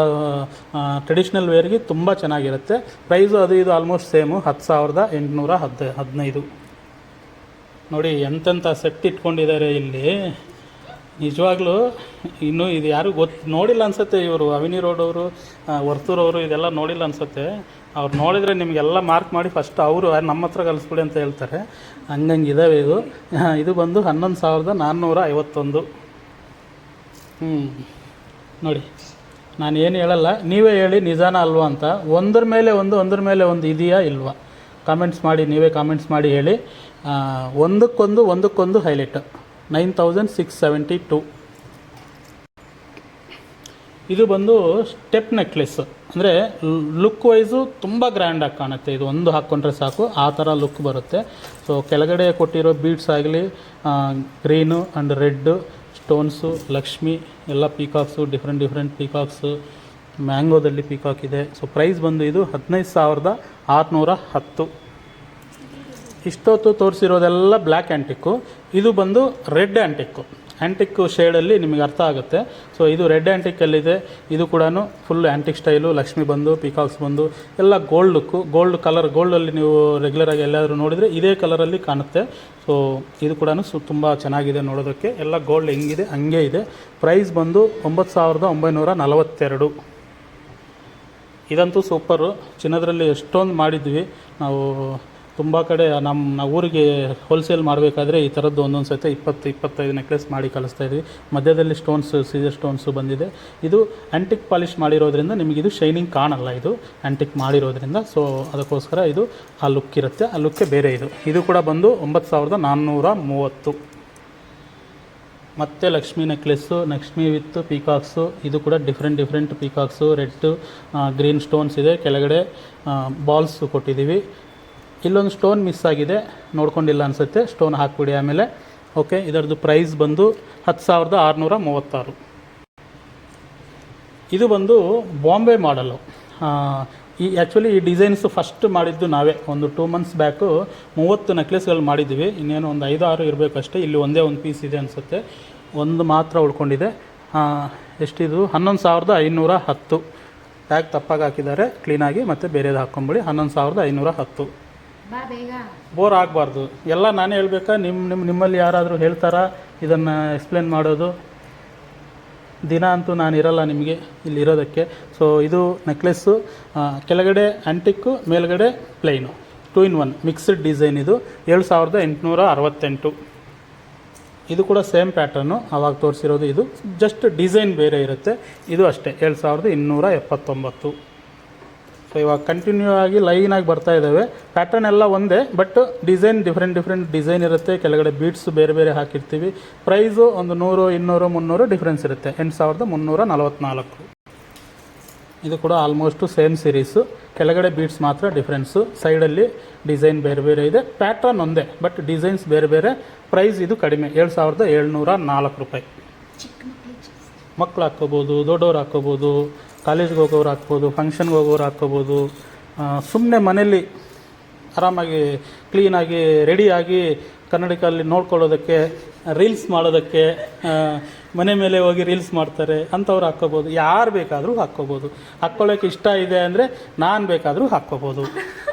ಟ್ರೆಡಿಷ್ನಲ್ ವೇರ್ಗೆ ತುಂಬ ಚೆನ್ನಾಗಿರುತ್ತೆ. ಪ್ರೈಸು ಇದು ಆಲ್ಮೋಸ್ಟ್ ಸೇಮು, 10,815. ನೋಡಿ ಎಂತೆಂಥ ಸೆಟ್ ಇಟ್ಕೊಂಡಿದ್ದಾರೆ ಇಲ್ಲಿ. ನಿಜವಾಗ್ಲೂ ಇನ್ನೂ ಇದು ಯಾರು ನೋಡಿಲ್ಲ ಅನಿಸುತ್ತೆ. ಇವರು ಅವಿನಿ ರೋಡ್ ಅವರು, ವರ್ತೂರವರು ಇದೆಲ್ಲ ನೋಡಿಲ್ಲ ಅನಿಸುತ್ತೆ. ಅವ್ರು ನೋಡಿದರೆ ನಿಮಗೆಲ್ಲ ಮಾರ್ಕ್ ಮಾಡಿ ಫಸ್ಟ್ ಅವರು ನಮ್ಮ ಹತ್ರ ಕಲಿಸ್ಬಿಡಿ ಅಂತ ಹೇಳ್ತಾರೆ. ಹಂಗಿದಾವೆ ಇದು ಬಂದು 11,451. ನೋಡಿ, ನಾನು ಏನು ಹೇಳಲ್ಲ, ನೀವೇ ಹೇಳಿ ನಿಜಾನ ಅಲ್ವಾ ಅಂತ. ಒಂದ್ರ ಮೇಲೆ ಒಂದು ಇದೆಯಾ ಇಲ್ವಾ ಕಾಮೆಂಟ್ಸ್ ಮಾಡಿ, ನೀವೇ ಕಾಮೆಂಟ್ಸ್ ಮಾಡಿ ಹೇಳಿ. ಒಂದಕ್ಕೊಂದು ಹೈಲೈಟ್. 9,672. ಇದು ಬಂದು ಸ್ಟೆಪ್ ನೆಕ್ಲೆಸ್. ಅಂದರೆ ಲುಕ್ ವೈಸು ತುಂಬ ಗ್ರ್ಯಾಂಡಾಗಿ ಕಾಣುತ್ತೆ. ಇದು ಒಂದು ಹಾಕ್ಕೊಂಡ್ರೆ ಸಾಕು, ಆ ಥರ ಲುಕ್ ಬರುತ್ತೆ. ಸೊ ಕೆಳಗಡೆ ಕೊಟ್ಟಿರೋ ಬೀಡ್ಸ್ ಆಗಲಿ green and red stones, Lakshmi ಎಲ್ಲ ಪೀಕಾಕ್ಸು, ಡಿಫ್ರೆಂಟ್ ಪೀಕಾಕ್ಸು, ಮ್ಯಾಂಗೋದಲ್ಲಿ ಪೀಕಾಕ್ ಇದೆ. ಸೊ ಪ್ರೈಸ್ ಬಂದು ಇದು 15,610. ಇಷ್ಟೊತ್ತು ತೋರಿಸಿರೋದೆಲ್ಲ ಬ್ಲ್ಯಾಕ್ ಆ್ಯಂಟಿಕ್ಕು. ಇದು ಬಂದು ರೆಡ್ ಆ್ಯಂಟಿಕ್ಕು ಶೇಡಲ್ಲಿ ನಿಮಗೆ ಅರ್ಥ ಆಗುತ್ತೆ. ಸೊ ಇದು ರೆಡ್ ಆ್ಯಂಟಿಕ್ಕಲ್ಲಿದೆ. ಇದು ಕೂಡ ಫುಲ್ ಆ್ಯಂಟಿಕ್ ಸ್ಟೈಲು, ಲಕ್ಷ್ಮಿ ಬಂದು, ಪೀಕಾಕ್ಸ್ ಬಂದು ಎಲ್ಲ ಗೋಲ್ಡ್ ಲುಕ್ಕು, ಗೋಲ್ಡಲ್ಲಿ ನೀವು ರೆಗ್ಯುಲರಾಗಿ ಎಲ್ಲಾದರೂ ನೋಡಿದರೆ ಇದೇ ಕಲರಲ್ಲಿ ಕಾಣುತ್ತೆ. ಸೊ ಇದು ಕೂಡ ತುಂಬ ಚೆನ್ನಾಗಿದೆ ನೋಡೋದಕ್ಕೆ. ಎಲ್ಲ ಗೋಲ್ಡ್ ಹೆಂಗಿದೆ ಹಂಗೆ ಇದೆ. ಪ್ರೈಸ್ ಬಂದು 9,942. ಇದಂತೂ ಸೂಪರು. ಚಿನ್ನದರಲ್ಲಿ ಎಷ್ಟೊಂದು ಮಾಡಿದ್ವಿ ನಾವು. ತುಂಬ ಕಡೆ ನಮ್ಮ ಊರಿಗೆ ಹೋಲ್ಸೇಲ್ ಮಾಡಬೇಕಾದ್ರೆ ಈ ಥರದ್ದು ಒಂದೊಂದು ಸತಿ 20-25 ನೆಕ್ಲೆಸ್ ಮಾಡಿ ಕಳಿಸ್ತಾಯಿದ್ವಿ. ಮಧ್ಯದಲ್ಲಿ ಸೀಸರ್ ಸ್ಟೋನ್ಸು ಬಂದಿದೆ. ಇದು ಆ್ಯಂಟಿಕ್ ಪಾಲಿಷ್ ಮಾಡಿರೋದ್ರಿಂದ ನಿಮಗಿದು ಶೈನಿಂಗ್ ಕಾಣಲ್ಲ, ಇದು ಆ್ಯಂಟಿಕ್ ಮಾಡಿರೋದ್ರಿಂದ. ಸೊ ಅದಕ್ಕೋಸ್ಕರ ಇದು ಆ ಲುಕ್ ಇರುತ್ತೆ, ಆ ಲುಕ್ಕೇ ಬೇರೆ. ಇದು ಕೂಡ ಬಂದು 9,430. ಮತ್ತು ಲಕ್ಷ್ಮಿ ನೆಕ್ಲೆಸ್ಸು, ಲಕ್ಷ್ಮಿ ವಿತ್ ಪೀಕಾಕ್ಸು. ಇದು ಕೂಡ ಡಿಫ್ರೆಂಟ್ ಪೀಕಾಕ್ಸು, ರೆಡ್ ಗ್ರೀನ್ ಸ್ಟೋನ್ಸ್ ಇದೆ. ಕೆಳಗಡೆ ಬಾಲ್ಸು ಕೊಟ್ಟಿದ್ದೀವಿ. ಇಲ್ಲೊಂದು ಸ್ಟೋನ್ ಮಿಸ್ ಆಗಿದೆ, ನೋಡ್ಕೊಂಡಿಲ್ಲ ಅನಿಸುತ್ತೆ. ಸ್ಟೋನ್ ಹಾಕ್ಬಿಡಿ ಆಮೇಲೆ. ಓಕೆ, ಇದರದ್ದು ಪ್ರೈಸ್ ಬಂದು 10,636. ಇದು ಬಂದು ಬಾಂಬೆ ಮಾಡಲು. ಆ್ಯಕ್ಚುಲಿ ಈ ಡಿಸೈನ್ಸು ಫಸ್ಟ್ ಮಾಡಿದ್ದು ನಾವೇ. ಒಂದು 2 months ಬ್ಯಾಕು 30 ನೆಕ್ಲೆಸ್ಗಳು ಮಾಡಿದ್ವಿ. ಇನ್ನೇನು ಒಂದು 5-6 ಇರಬೇಕಷ್ಟೇ. ಇಲ್ಲಿ ಒಂದೇ ಒಂದು ಪೀಸ್ ಇದೆ ಅನಿಸುತ್ತೆ, ಒಂದು ಮಾತ್ರ ಉಳ್ಕೊಂಡಿದೆ. ಎಷ್ಟಿದು 11,510. ಟ್ಯಾಗ್ ತಪ್ಪಾಗಿ ಹಾಕಿದ್ದಾರೆ, ಕ್ಲೀನಾಗಿ ಮತ್ತು ಬೇರೆದು ಹಾಕ್ಕೊಂಬಿಡಿ. 11,510. ಬೋರ್ ಆಗಬಾರ್ದು. ಎಲ್ಲ ನಾನೇ ಹೇಳ್ಬೇಕಾ? ನಿಮ್ಮಲ್ಲಿ ಯಾರಾದರೂ ಹೇಳ್ತಾರಾ ಇದನ್ನು ಎಕ್ಸ್ಪ್ಲೇನ್ ಮಾಡೋದು? ದಿನ ಅಂತೂ ನಾನು ಇರಲ್ಲ ನಿಮಗೆ ಇಲ್ಲಿ ಇರೋದಕ್ಕೆ. ಸೊ ಇದು ನೆಕ್ಲೆಸ್ಸು ಕೆಳಗಡೆ ಆ್ಯಂಟಿಕ್ಕು, ಮೇಲ್ಗಡೆ ಪ್ಲೈನು, 2 in 1 ಮಿಕ್ಸ್ಡ್ ಡಿಸೈನ್. ಇದು 7,868. ಇದು ಕೂಡ ಸೇಮ್ ಪ್ಯಾಟರ್ನು ಆವಾಗ ತೋರಿಸಿರೋದು. ಇದು ಜಸ್ಟ್ ಡಿಸೈನ್ ಬೇರೆ ಇರುತ್ತೆ. ಇದು ಅಷ್ಟೇ 7,279. ಸೊ ಇವಾಗ ಕಂಟಿನ್ಯೂ ಆಗಿ ಲೈನಾಗಿ ಬರ್ತಾ ಇದ್ದಾವೆ. ಪ್ಯಾಟರ್ನ್ ಎಲ್ಲ ಒಂದೇ, ಬಟ್ ಡಿಸೈನ್ ಡಿಫ್ರೆಂಟ್ ಡಿಸೈನ್ ಇರುತ್ತೆ. ಕೆಳಗಡೆ ಬೀಟ್ಸ್ ಬೇರೆ ಹಾಕಿರ್ತೀವಿ. ಪ್ರೈಸು ಒಂದು 100, 200, 300 ಡಿಫ್ರೆನ್ಸ್ ಇರುತ್ತೆ. 8,344. ಇದು ಕೂಡ ಆಲ್ಮೋಸ್ಟು ಸೇಮ್ ಸೀರೀಸು. ಕೆಳಗಡೆ ಬೀಟ್ಸ್ ಮಾತ್ರ ಡಿಫ್ರೆನ್ಸು, ಸೈಡಲ್ಲಿ ಡಿಸೈನ್ ಬೇರೆ ಇದೆ. ಪ್ಯಾಟ್ರನ್ ಒಂದೇ, ಬಟ್ ಡಿಸೈನ್ಸ್ ಬೇರೆ. ಪ್ರೈಸ್ ಇದು ಕಡಿಮೆ, 7,704 ರೂಪಾಯಿ. ಮಕ್ಕಳು ಹಾಕ್ಕೋಬೋದು, ದೊಡ್ಡವ್ರು ಹಾಕ್ಕೋಬೋದು, ಕಾಲೇಜ್ಗೆ ಹೋಗೋರು ಹಾಕ್ಬೋದು, ಫಂಕ್ಷನ್ಗೆ ಹೋಗೋರು ಹಾಕ್ಕೋಬೋದು. ಸುಮ್ಮನೆ ಮನೇಲಿ ಆರಾಮಾಗಿ ಕ್ಲೀನಾಗಿ ರೆಡಿಯಾಗಿ ಕನ್ನಡಕಲ್ಲಿ ನೋಡ್ಕೊಳ್ಳೋದಕ್ಕೆ, ರೀಲ್ಸ್ ಮಾಡೋದಕ್ಕೆ, ಮನೆ ಮೇಲೆ ಹೋಗಿ ರೀಲ್ಸ್ ಮಾಡ್ತಾರೆ ಅಂಥವ್ರು ಹಾಕ್ಕೋಬೋದು. ಯಾರು ಬೇಕಾದರೂ ಹಾಕ್ಕೋಬೋದು. ಹಾಕ್ಕೊಳ್ಳೋಕ್ಕೆ ಇಷ್ಟ ಇದೆ ಅಂದರೆ ನಾನು ಬೇಕಾದರೂ ಹಾಕ್ಕೋಬೋದು.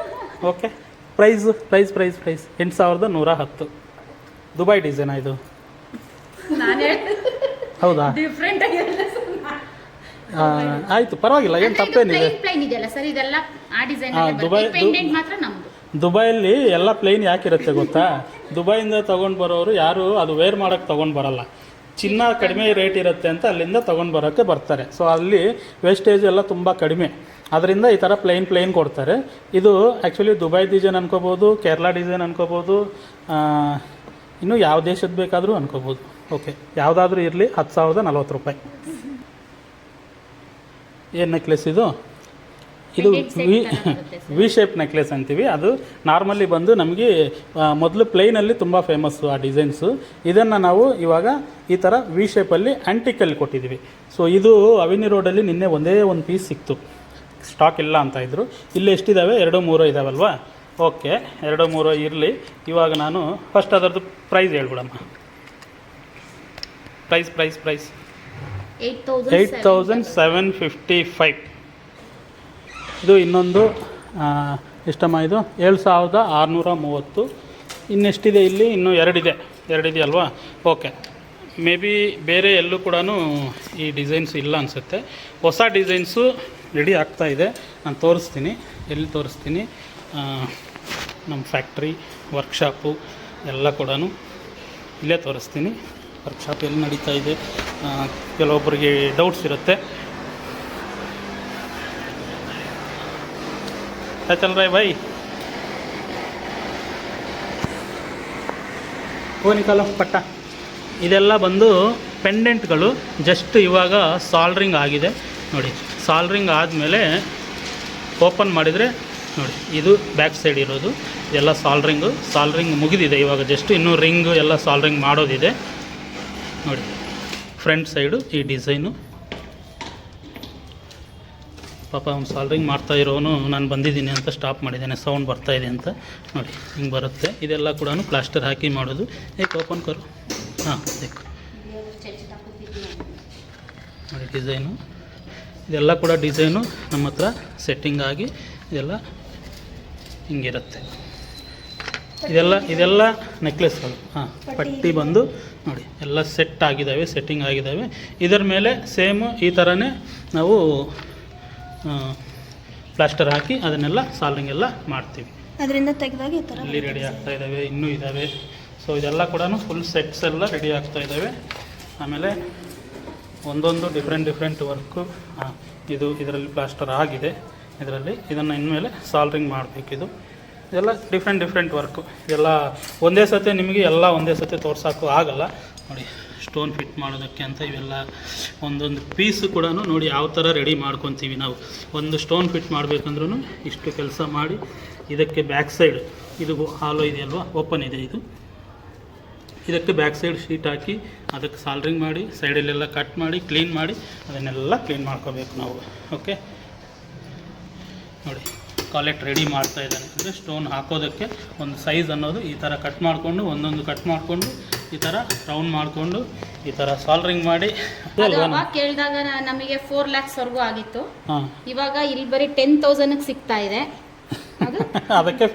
Okay, price 8,110. ದುಬೈ ಡಿಸೈನಾ ಇದು? ಹೌದಾ? ಆಯಿತು, ಪರವಾಗಿಲ್ಲ, ಏನು ತಪ್ಪೇನಿದೆ. ದುಬೈಯಲ್ಲಿ ಎಲ್ಲ ಪ್ಲೈನ್ ಯಾಕಿರುತ್ತೆ ಗೊತ್ತಾ? ದುಬೈಯಿಂದ ತೊಗೊಂಡು ಬರೋರು ಯಾರು ಅದು ವೇರ್ ಮಾಡೋಕ್ಕೆ ತೊಗೊಂಡು ಬರಲ್ಲ. ಚಿನ್ನ ಕಡಿಮೆ ರೇಟ್ ಇರುತ್ತೆ ಅಂತ ಅಲ್ಲಿಂದ ತೊಗೊಂಡು ಬರೋಕ್ಕೆ ಬರ್ತಾರೆ. ಸೊ ಅಲ್ಲಿ ವೇಸ್ಟೇಜ್ ಎಲ್ಲ ತುಂಬ ಕಡಿಮೆ, ಅದರಿಂದ ಈ ಥರ ಪ್ಲೈನ್ ಕೊಡ್ತಾರೆ. ಇದು ಆ್ಯಕ್ಚುಲಿ ದುಬೈ ಡಿಸೈನ್ ಅನ್ಕೋಬೋದು, ಕೇರಳ ಡಿಸೈನ್ ಅನ್ಕೋಬೋದು, ಇನ್ನು ಯಾವ ದೇಶದ ಬೇಕಾದರೂ ಅನ್ಕೋಬೋದು. ಓಕೆ, ಯಾವುದಾದ್ರೂ ಇರಲಿ. 10,040 ರೂಪಾಯಿ. ಏನು ನೆಕ್ಲೆಸ್ ಇದು? ಇದು ವಿ ಶೇಪ್ ನೆಕ್ಲೆಸ್ ಅಂತೀವಿ. ಅದು ನಾರ್ಮಲಿ ಬಂದು ನಮಗೆ ಮೊದಲು ಪ್ಲೈನಲ್ಲಿ ತುಂಬ ಫೇಮಸ್ಸು ಆ ಡಿಸೈನ್ಸು. ಇದನ್ನು ನಾವು ಇವಾಗ ಈ ಥರ ವಿ ಶೇಪಲ್ಲಿ ಆ್ಯಂಟಿಕಲ್ಲಿ ಕೊಟ್ಟಿದ್ದೀವಿ. ಸೊ ಇದು ಅವಿನಿ ರೋಡಲ್ಲಿ ನಿನ್ನೆ ಒಂದೇ ಒಂದು ಪೀಸ್ ಸಿಕ್ತು, ಸ್ಟಾಕ್ ಇಲ್ಲ ಅಂತ ಇದ್ದರು. ಇಲ್ಲಿ ಎಷ್ಟಿದ್ದಾವೆ? 2-3 ಇದ್ದಾವಲ್ವಾ? ಓಕೆ, 2-3 ಇರಲಿ. ಇವಾಗ ನಾನು ಫಸ್ಟ್ ಅದರದ್ದು ಪ್ರೈಸ್ ಹೇಳ್ಬಿಡಮ್ಮ. ಪ್ರೈಸ್ 8,755. ಇದು ಇನ್ನೊಂದು ಎಷ್ಟಮ್ಮ? ಇದು 7,630. ಇನ್ನೆಷ್ಟಿದೆ ಇಲ್ಲಿ? ಇನ್ನೂ 2 ಇದೆ ಅಲ್ವಾ? ಓಕೆ, ಮೇ ಬಿ ಬೇರೆ ಎಲ್ಲೂ ಕೂಡ ಈ ಡಿಸೈನ್ಸ್ ಇಲ್ಲ ಅನಿಸುತ್ತೆ. ಹೊಸ ಡಿಸೈನ್ಸು ರೆಡಿ ಆಗ್ತಾ ಇದೆ. ನಾನು ತೋರಿಸ್ತೀನಿ. ಎಲ್ಲಿ ತೋರಿಸ್ತೀನಿ? ನಮ್ಮ ಫ್ಯಾಕ್ಟ್ರಿ, ವರ್ಕ್ಶಾಪು ಎಲ್ಲ ಕೂಡ ಇಲ್ಲೇ ತೋರಿಸ್ತೀನಿ. ವರ್ಕ್ಶಾಪ್ ಎಲ್ಲಿ ನಡೀತಾ ಇದೆ, ಕೆಲವೊಬ್ಬರಿಗೆ ಡೌಟ್ಸ್ ಇರುತ್ತೆ. ಚಲ್ ರೈ ಭಾಯ್, ನಿಕಾಲ ಪಟ್ಟ. ಇದೆಲ್ಲ ಬಂದು ಪೆಂಡೆಂಟ್ಗಳು. ಜಸ್ಟ್ ಇವಾಗ ಸಾಲ್ಡ್ರಿಂಗ್ ಆಗಿದೆ ನೋಡಿ. ಸಾಲ್ಡ್ರಿಂಗ್ ಆದಮೇಲೆ ಓಪನ್ ಮಾಡಿದರೆ ನೋಡಿ, ಇದು ಬ್ಯಾಕ್ ಸೈಡ್ ಇರೋದು. ಇದೆಲ್ಲ ಸಾಲ್ಡ್ರಿಂಗ್ ಮುಗಿದಿದೆ ಇವಾಗ. ಜಸ್ಟ್ ಇನ್ನೂ ರಿಂಗು ಎಲ್ಲ ಸಾಲ್ಡ್ರಿಂಗ್ ಮಾಡೋದಿದೆ ನೋಡಿ. ಫ್ರಂಟ್ ಸೈಡು ಈ ಡಿಸೈನು. ಪಾಪ ಅವ್ನು ಸಾಲ್ರಿಂಗ್ ಮಾಡ್ತಾ ಇರೋನು ನಾನು ಬಂದಿದ್ದೀನಿ ಅಂತ ಸ್ಟಾಪ್ ಮಾಡಿದ್ದೇನೆ, ಸೌಂಡ್ ಬರ್ತಾಯಿದೆ ಅಂತ. ನೋಡಿ ಹಿಂಗೆ ಬರುತ್ತೆ. ಇದೆಲ್ಲ ಕೂಡ ಪ್ಲಾಸ್ಟರ್ ಹಾಕಿ ಮಾಡೋದು. ಏಕ್ ಓಪನ್ ಕರು. ಹಾಂ ಬೇಕು ನೋಡಿ ಡಿಸೈನು. ಇದೆಲ್ಲ ಕೂಡ ಡಿಸೈನು ನಮ್ಮ ಹತ್ರ ಸೆಟ್ಟಿಂಗ್ ಆಗಿ ಇದೆಲ್ಲ ಹಿಂಗಿರುತ್ತೆ. ಇದೆಲ್ಲ ನೆಕ್ಲೆಸ್ಗಳು. ಹಾಂ ಪಟ್ಟಿ ಬಂದು ನೋಡಿ ಎಲ್ಲ ಸೆಟ್ ಆಗಿದ್ದಾವೆ, ಸೆಟ್ಟಿಂಗ್ ಆಗಿದ್ದಾವೆ. ಇದರ ಮೇಲೆ ಸೇಮು ಈ ಥರನೇ ನಾವು ಪ್ಲಾಸ್ಟರ್ ಹಾಕಿ ಅದನ್ನೆಲ್ಲ ಸಾಲ್ರಿಂಗ್ ಎಲ್ಲ ಮಾಡ್ತೀವಿ. ಅದರಿಂದ ತೆಗೆದಾಗ ಈ ಥರ ಇಲ್ಲಿ ರೆಡಿ ಆಗ್ತಾ ಇದ್ದಾವೆ, ಇನ್ನೂ ಇದ್ದಾವೆ. ಸೊ ಇದೆಲ್ಲ ಕೂಡ ಫುಲ್ ಸೆಟ್ಸ್ ಎಲ್ಲ ರೆಡಿ ಆಗ್ತಾ ಇದ್ದಾವೆ. ಆಮೇಲೆ ಒಂದೊಂದು ಡಿಫ್ರೆಂಟ್ ವರ್ಕು. ಇದು ಇದರಲ್ಲಿ ಪ್ಲಾಸ್ಟರ್ ಆಗಿದೆ. ಇದನ್ನು ಇನ್ಮೇಲೆ ಸಾಲ್ರಿಂಗ್ ಮಾಡಬೇಕಿದು. ಇದೆಲ್ಲ ಡಿಫ್ರೆಂಟ್ ವರ್ಕು. ಇದೆಲ್ಲ ಒಂದೇ ಸತಿ ನಿಮಗೆ ಎಲ್ಲ ಒಂದೇ ಸತಿ ತೋರ್ಸೋಕ್ಕೂ ಆಗಲ್ಲ. ನೋಡಿ ಸ್ಟೋನ್ ಫಿಟ್ ಮಾಡೋದಕ್ಕೆ ಅಂತ ಇವೆಲ್ಲ ಒಂದೊಂದು ಪೀಸು ಕೂಡ ನೋಡಿ ಯಾವ ಥರ ರೆಡಿ ಮಾಡ್ಕೊತೀವಿ ನಾವು. ಒಂದು ಸ್ಟೋನ್ ಫಿಟ್ ಮಾಡಬೇಕಂದ್ರೂ ಇಷ್ಟು ಕೆಲಸ ಮಾಡಿ, ಇದಕ್ಕೆ ಬ್ಯಾಕ್ ಸೈಡ್ ಇದು ಹಾಲೋ ಇದೆಯಲ್ವ, ಓಪನ್ ಇದೆ ಇದು. ಇದಕ್ಕೆ ಬ್ಯಾಕ್ ಸೈಡ್ ಶೀಟ್ ಹಾಕಿ ಅದಕ್ಕೆ ಸಾಲ್ರಿಂಗ್ ಮಾಡಿ ಸೈಡಲ್ಲೆಲ್ಲ ಕಟ್ ಮಾಡಿ ಕ್ಲೀನ್ ಮಾಡಿ ಅದನ್ನೆಲ್ಲ ಕ್ಲೀನ್ ಮಾಡ್ಕೋಬೇಕು ನಾವು. ಓಕೆ ನೋಡಿ ಕಾಲೆಟ್ ರೆಡಿ ಮಾಡ್ತಾ ಇದ್ದಾನೆ. ಅಂದರೆ ಸ್ಟೋನ್ ಹಾಕೋದಕ್ಕೆ ಒಂದು ಸೈಜ್ ಅನ್ನೋದು ಈ ಥರ ಕಟ್ ಮಾಡಿಕೊಂಡು ಒಂದೊಂದು ಕಟ್ ಮಾಡಿಕೊಂಡು ಈ ಥರ ರೌಂಡ್ ಮಾಡಿಕೊಂಡು ಈ ಥರ ಸಾಲ್ರಿಂಗ್ ಮಾಡಿ. ಕೇಳಿದಾಗ ನಮಗೆ 4 lakhsವರೆಗೂ ಆಗಿತ್ತು. ಇವಾಗ ಇಲ್ಲಿ ಬರೀ 10,000ಕ್ಕೆ ಸಿಗ್ತಾ ಇದೆ. ಅದಕ್ಕೆ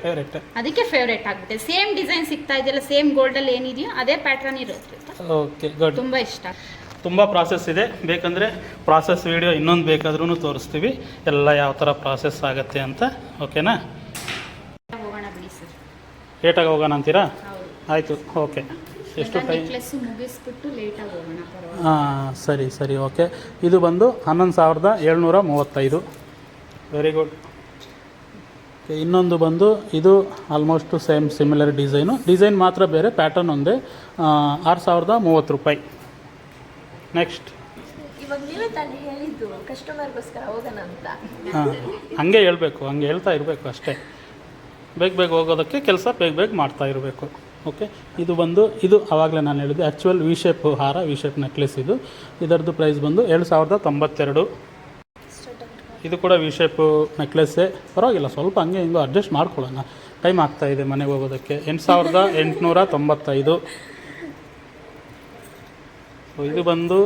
ಫೇವ್ರೇಟ್ ಆಗ್ಬಿಟ್ಟೆ. ಸೇಮ್ ಡಿಸೈನ್ ಸಿಗ್ತಾ ಇದೆಯಲ್ಲ, ಸೇಮ್ ಗೋಲ್ಡಲ್ಲಿ ಏನಿದೆಯೋ ಅದೇ ಪ್ಯಾಟ್ರನ್ ಇರುತ್ತೆ. Okay good. ತುಂಬ ಇಷ್ಟ. ತುಂಬ ಪ್ರಾಸೆಸ್ ಇದೆ. ಬೇಕಂದರೆ ಪ್ರಾಸೆಸ್ ವೀಡಿಯೋ ಇನ್ನೊಂದು ಬೇಕಾದ್ರೂ ತೋರಿಸ್ತೀವಿ, ಎಲ್ಲ ಯಾವ ಥರ ಪ್ರಾಸೆಸ್ ಆಗುತ್ತೆ ಅಂತ. ಓಕೆನಾ? ಹೋಗೋಣ ಬಿಡಿ ಸರ್. ಲೇಟಾಗಿ ಹೋಗೋಣ ಅಂತೀರಾ? ಆಯಿತು. ಓಕೆ. ಎಷ್ಟು ಟೈಮ್? ಮುಗಿಸ್ಬಿಟ್ಟು ಲೇಟಾಗಿ ಹೋಗೋಣ. ಹಾಂ ಸರಿ ಓಕೆ. ಇದು ಬಂದು 11,735. Very good. ಇನ್ನೊಂದು ಬಂದು ಇದು ಆಲ್ಮೋಸ್ಟ್ ಸೇಮ್ ಸಿಮಿಲರ್ ಡಿಸೈನ್ ಮಾತ್ರ ಬೇರೆ, ಪ್ಯಾಟರ್ನ್ ಒಂದೇ. 6,030 ರೂಪಾಯಿ. ನೆಕ್ಸ್ಟ್. ಇವಾಗ ನೀವೇ ತಾನೇ ಹೇಳಿದ್ದು ಕಸ್ಟಮರ್ಗೋಸ್ಕರ ಹೋಗೋಣ ಅಂತ. ಹಾಂ ಹಂಗೆ ಹೇಳಬೇಕು, ಹಂಗೆ ಹೇಳ್ತಾ ಇರಬೇಕು ಅಷ್ಟೇ. ಬೇಗ ಹೋಗೋದಕ್ಕೆ ಕೆಲಸ ಬೇಗ ಮಾಡ್ತಾ ಇರಬೇಕು. ಓಕೆ. ಇದು ಆವಾಗಲೇ ನಾನು ಹೇಳಿದೆ ಆ್ಯಕ್ಚುಯಲ್ ವಿ ಶೇಪ್ ಹಾರ, ವಿ ಶೇಪ್ ನೆಕ್ಲೆಸ್ ಇದು. ಇದರದ್ದು ಪ್ರೈಸ್ ಬಂದು 7,092. ಇದು ಕೂಡ ವಿ ಶೇಪ್ ನೆಕ್ಲೆಸ್ಸೇ, ಪರವಾಗಿಲ್ಲ, ಸ್ವಲ್ಪ ಹಂಗೆ ಹಿಂಗೆ ಅಡ್ಜಸ್ಟ್ ಮಾಡ್ಕೊಳ್ಳೋಣ. ಟೈಮ್ ಆಗ್ತಾಯಿದೆ ಮನೆಗೆ ಹೋಗೋದಕ್ಕೆ. 8,895. ಸೊ ಇದು ಬಂದು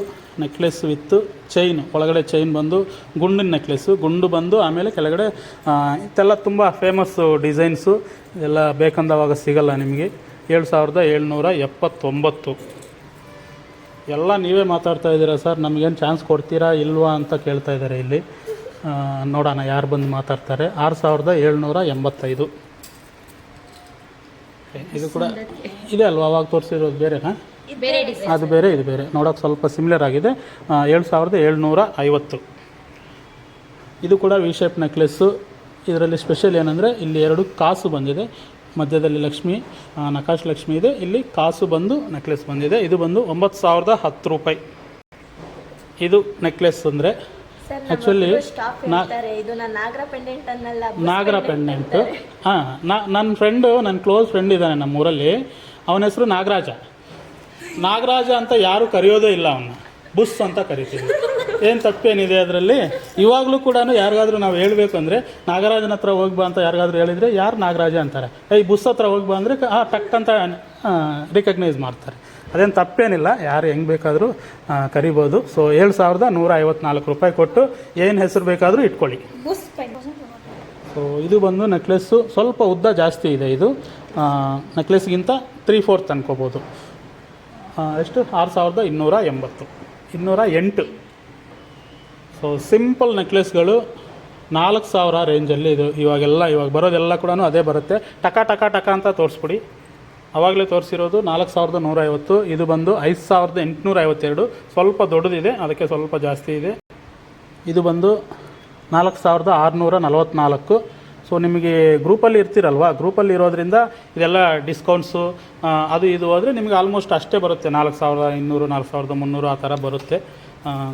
ನೆಕ್ಲೆಸ್ ವಿತ್ ಚೈನ್, ಒಳಗಡೆ ಚೈನ್ ಬಂದು ಗುಂಡಿನ ನೆಕ್ಲೆಸ್ಸು, ಗುಂಡು ಬಂದು ಆಮೇಲೆ ಕೆಳಗಡೆ ಇದೆಲ್ಲ ತುಂಬ ಫೇಮಸ್ಸು ಡಿಸೈನ್ಸು. ಇದೆಲ್ಲ ಬೇಕಂದವಾಗ ಸಿಗಲ್ಲ ನಿಮಗೆ. 7,779. ಎಲ್ಲ ನೀವೇ ಮಾತಾಡ್ತಾ ಇದ್ದೀರಾ ಸರ್, ನಮಗೇನು ಚಾನ್ಸ್ ಕೊಡ್ತೀರಾ ಇಲ್ವಾ ಅಂತ ಕೇಳ್ತಾ ಇದ್ದಾರೆ ಇಲ್ಲಿ. ನೋಡೋಣ ಯಾರು ಬಂದು ಮಾತಾಡ್ತಾರೆ. 6,785. ಇದು ಕೂಡ ಇದೆ ಅಲ್ವಾ, ಅವಾಗ ತೋರಿಸಿರೋದು ಬೇರೆನಾ? ಅದು ಬೇರೆ, ಇದು ಬೇರೆ. ನೋಡೋಕೆ ಸ್ವಲ್ಪ ಸಿಮಿಲರ್ ಆಗಿದೆ. 7,750. ಇದು ಕೂಡ ವಿ ಶೇಪ್ ನೆಕ್ಲೆಸ್ಸು. ಇದರಲ್ಲಿ ಸ್ಪೆಷಲ್ ಏನಂದರೆ ಇಲ್ಲಿ 2 ಕಾಸು ಬಂದಿದೆ, ಮಧ್ಯದಲ್ಲಿ ಲಕ್ಷ್ಮಿ, ನಕಾಶ್ ಲಕ್ಷ್ಮಿ ಇದೆ, ಇಲ್ಲಿ ಕಾಸು ಬಂದು ನೆಕ್ಲೆಸ್ ಬಂದಿದೆ. ಇದು ಬಂದು 9,010 ರೂಪಾಯಿ. ಇದು ನೆಕ್ಲೆಸ್ ಅಂದರೆ ಆ್ಯಕ್ಚುಲಿ ನಾಗರ ಪೆಂಡೆಂಟು. ಹಾಂ, ನನ್ನ ಫ್ರೆಂಡು, ನನ್ನ ಕ್ಲೋಸ್ ಫ್ರೆಂಡ್ ಇದ್ದಾನೆ ನಮ್ಮೂರಲ್ಲಿ, ಅವನ ಹೆಸರು ನಾಗರಾಜ ಅಂತ ಯಾರೂ ಕರೆಯೋದೇ ಇಲ್ಲ, ಅವನ್ನ ಬುಸ್ ಅಂತ ಕರಿತೀವಿ. ಏನು ತಪ್ಪೇನಿದೆ ಅದರಲ್ಲಿ? ಇವಾಗಲೂ ಕೂಡ ಯಾರಿಗಾದ್ರೂ ನಾವು ಹೇಳಬೇಕು ಅಂದರೆ ನಾಗರಾಜನ ಹತ್ರ ಹೋಗ್ಬಾ ಅಂತ ಯಾರಿಗಾದ್ರೂ ಹೇಳಿದರೆ ಯಾರು ನಾಗರಾಜ ಅಂತಾರೆ. ಬುಸ್ ಹತ್ರ ಹೋಗ್ಬಾ ಅಂದರೆ ಟಕ್ ಅಂತ ರಿಕಗ್ನೈಸ್ ಮಾಡ್ತಾರೆ. ಅದೇನು ತಪ್ಪೇನಿಲ್ಲ, ಯಾರು ಹೆಂಗೆ ಬೇಕಾದರೂ ಕರಿಬೋದು. ಸೊ 7,154 ರೂಪಾಯಿ ಕೊಟ್ಟು ಏನು ಹೆಸರು ಬೇಕಾದರೂ ಇಟ್ಕೊಳ್ಳಿ. ಸೊ ಇದು ಬಂದು ನೆಕ್ಲೆಸ್ಸು ಸ್ವಲ್ಪ ಉದ್ದ ಜಾಸ್ತಿ ಇದೆ. ಇದು ನೆಕ್ಲೆಸ್ಗಿಂತ 3/4 ಅನ್ಕೋಬೋದು. ಎಷ್ಟು? 6,280. 208. ಸೊ ಸಿಂಪಲ್ ನೆಕ್ಲೆಸ್ಗಳು 4,000 ರೇಂಜಲ್ಲಿ ಇದು. ಇವಾಗ ಬರೋದೆಲ್ಲ ಕೂಡ ಅದೇ ಬರುತ್ತೆ. ಟಕ ಅಂತ ತೋರಿಸ್ಬಿಡಿ. ಆವಾಗಲೇ ತೋರಿಸಿರೋದು 4,150. ಇದು ಬಂದು 5,852. ಸ್ವಲ್ಪ ದೊಡ್ಡದಿದೆ, ಅದಕ್ಕೆ ಸ್ವಲ್ಪ ಜಾಸ್ತಿ ಇದೆ. ಇದು ಬಂದು 4,644. ಸೊ ನಿಮಗೆ ಗ್ರೂಪಲ್ಲಿ ಇರ್ತೀರಲ್ವ, ಗ್ರೂಪಲ್ಲಿ ಇರೋದ್ರಿಂದ ಇದೆಲ್ಲ ಡಿಸ್ಕೌಂಟ್ಸು ಅದು ಇದು ಹೋದರೆ ನಿಮಗೆ ಆಲ್ಮೋಸ್ಟ್ ಅಷ್ಟೇ ಬರುತ್ತೆ. 4,200, 4,300 ಆ ಥರ ಬರುತ್ತೆ.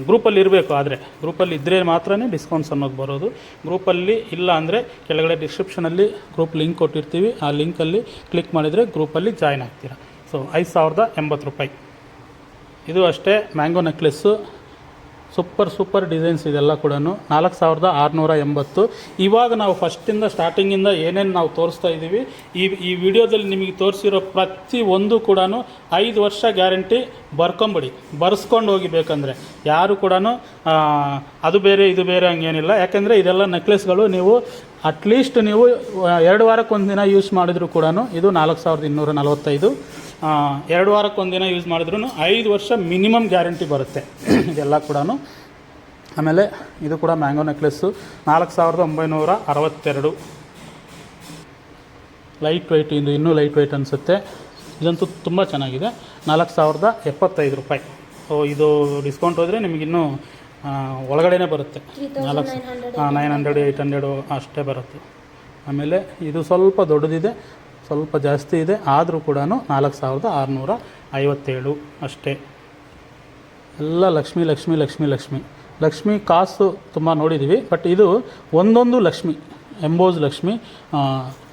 ಗ್ರೂಪಲ್ಲಿ ಇರಬೇಕು. ಆದರೆ ಗ್ರೂಪಲ್ಲಿ ಇದ್ದರೆ ಮಾತ್ರ ಡಿಸ್ಕೌಂಟ್ಸ್ ಅನ್ನೋದು ಬರೋದು. ಗ್ರೂಪಲ್ಲಿ ಇಲ್ಲ ಅಂದರೆ ಕೆಳಗಡೆ ಡಿಸ್ಕ್ರಿಪ್ಷನಲ್ಲಿ ಗ್ರೂಪ್ ಲಿಂಕ್ ಕೊಟ್ಟಿರ್ತೀವಿ, ಆ ಲಿಂಕಲ್ಲಿ ಕ್ಲಿಕ್ ಮಾಡಿದರೆ ಗ್ರೂಪಲ್ಲಿ ಜಾಯ್ನ್ ಆಗ್ತೀರಾ. ಸೊ 5,080 ರೂಪಾಯಿ. ಇದು ಅಷ್ಟೇ ಮ್ಯಾಂಗೋ ನೆಕ್ಲೆಸ್ಸು. ಸೂಪರ್ ಡಿಸೈನ್ಸ್ ಇದೆಲ್ಲ ಕೂಡ 4680. ಇವಾಗ ನಾವು ಫಸ್ಟಿಂದ ಸ್ಟಾರ್ಟಿಂಗಿಂದ ಏನೇನು ನಾವು ತೋರಿಸ್ತಾ ಇದ್ದೀವಿ, ಈ ವಿಡಿಯೋದಲ್ಲಿ ನಿಮಗೆ ತೋರಿಸಿರೋ ಪ್ರತಿ ಒಂದು ಕೂಡ 5 ವರ್ಷ ಗ್ಯಾರಂಟಿ. ಬರ್ಸ್ಕೊಂಡು ಹೋಗಿ ಬೇಕಂದರೆ ಯಾರು ಕೂಡ ಅದು ಬೇರೆ ಇದು ಬೇರೆ ಹಂಗೇನಿಲ್ಲ. ಯಾಕೆಂದರೆ ಇದೆಲ್ಲ ನೆಕ್ಲೆಸ್ಗಳು ನೀವು ಅಟ್ಲೀಸ್ಟ್ ನೀವು 2 ವಾರಕ್ಕೊಂದಿನ ಯೂಸ್ ಮಾಡಿದ್ರು ಕೂಡ ಇದು 4245. 2 ವಾರಕ್ಕೊಂದಿನ ಯೂಸ್ ಮಾಡಿದ್ರೂ 5 ವರ್ಷ ಮಿನಿಮಮ್ ಗ್ಯಾರಂಟಿ ಬರುತ್ತೆ ಇದೆಲ್ಲ ಕೂಡ. ಆಮೇಲೆ ಇದು ಕೂಡ ಮ್ಯಾಂಗೋ ನೆಕ್ಲೆಸ್ಸು 4962. ಲೈಟ್ ವೆಯ್ಟ್, ಇದು ಇನ್ನೂ ಲೈಟ್ ವೆಯ್ಟ್ ಅನಿಸುತ್ತೆ. ಇದಂತೂ ತುಂಬ ಚೆನ್ನಾಗಿದೆ. 4075 ರೂಪಾಯಿ. ಸೊ ಇದು ಡಿಸ್ಕೌಂಟ್ ಹೋದರೆ ನಿಮಗಿನ್ನೂ ಒಳಗಡೆನೇ ಬರುತ್ತೆ. 900 800 ಅಷ್ಟೇ ಬರುತ್ತೆ. ಆಮೇಲೆ ಇದು ಸ್ವಲ್ಪ ದೊಡ್ಡದಿದೆ, ಸ್ವಲ್ಪ ಜಾಸ್ತಿ ಇದೆ, ಆದರೂ ಕೂಡ 4657 ಅಷ್ಟೇ. ಎಲ್ಲ ಲಕ್ಷ್ಮಿ ಕಾಸು ತುಂಬ ನೋಡಿದ್ದೀವಿ. ಬಟ್ ಇದು ಒಂದೊಂದು ಲಕ್ಷ್ಮಿ, ಎಂಬೋಸ್ ಲಕ್ಷ್ಮಿ,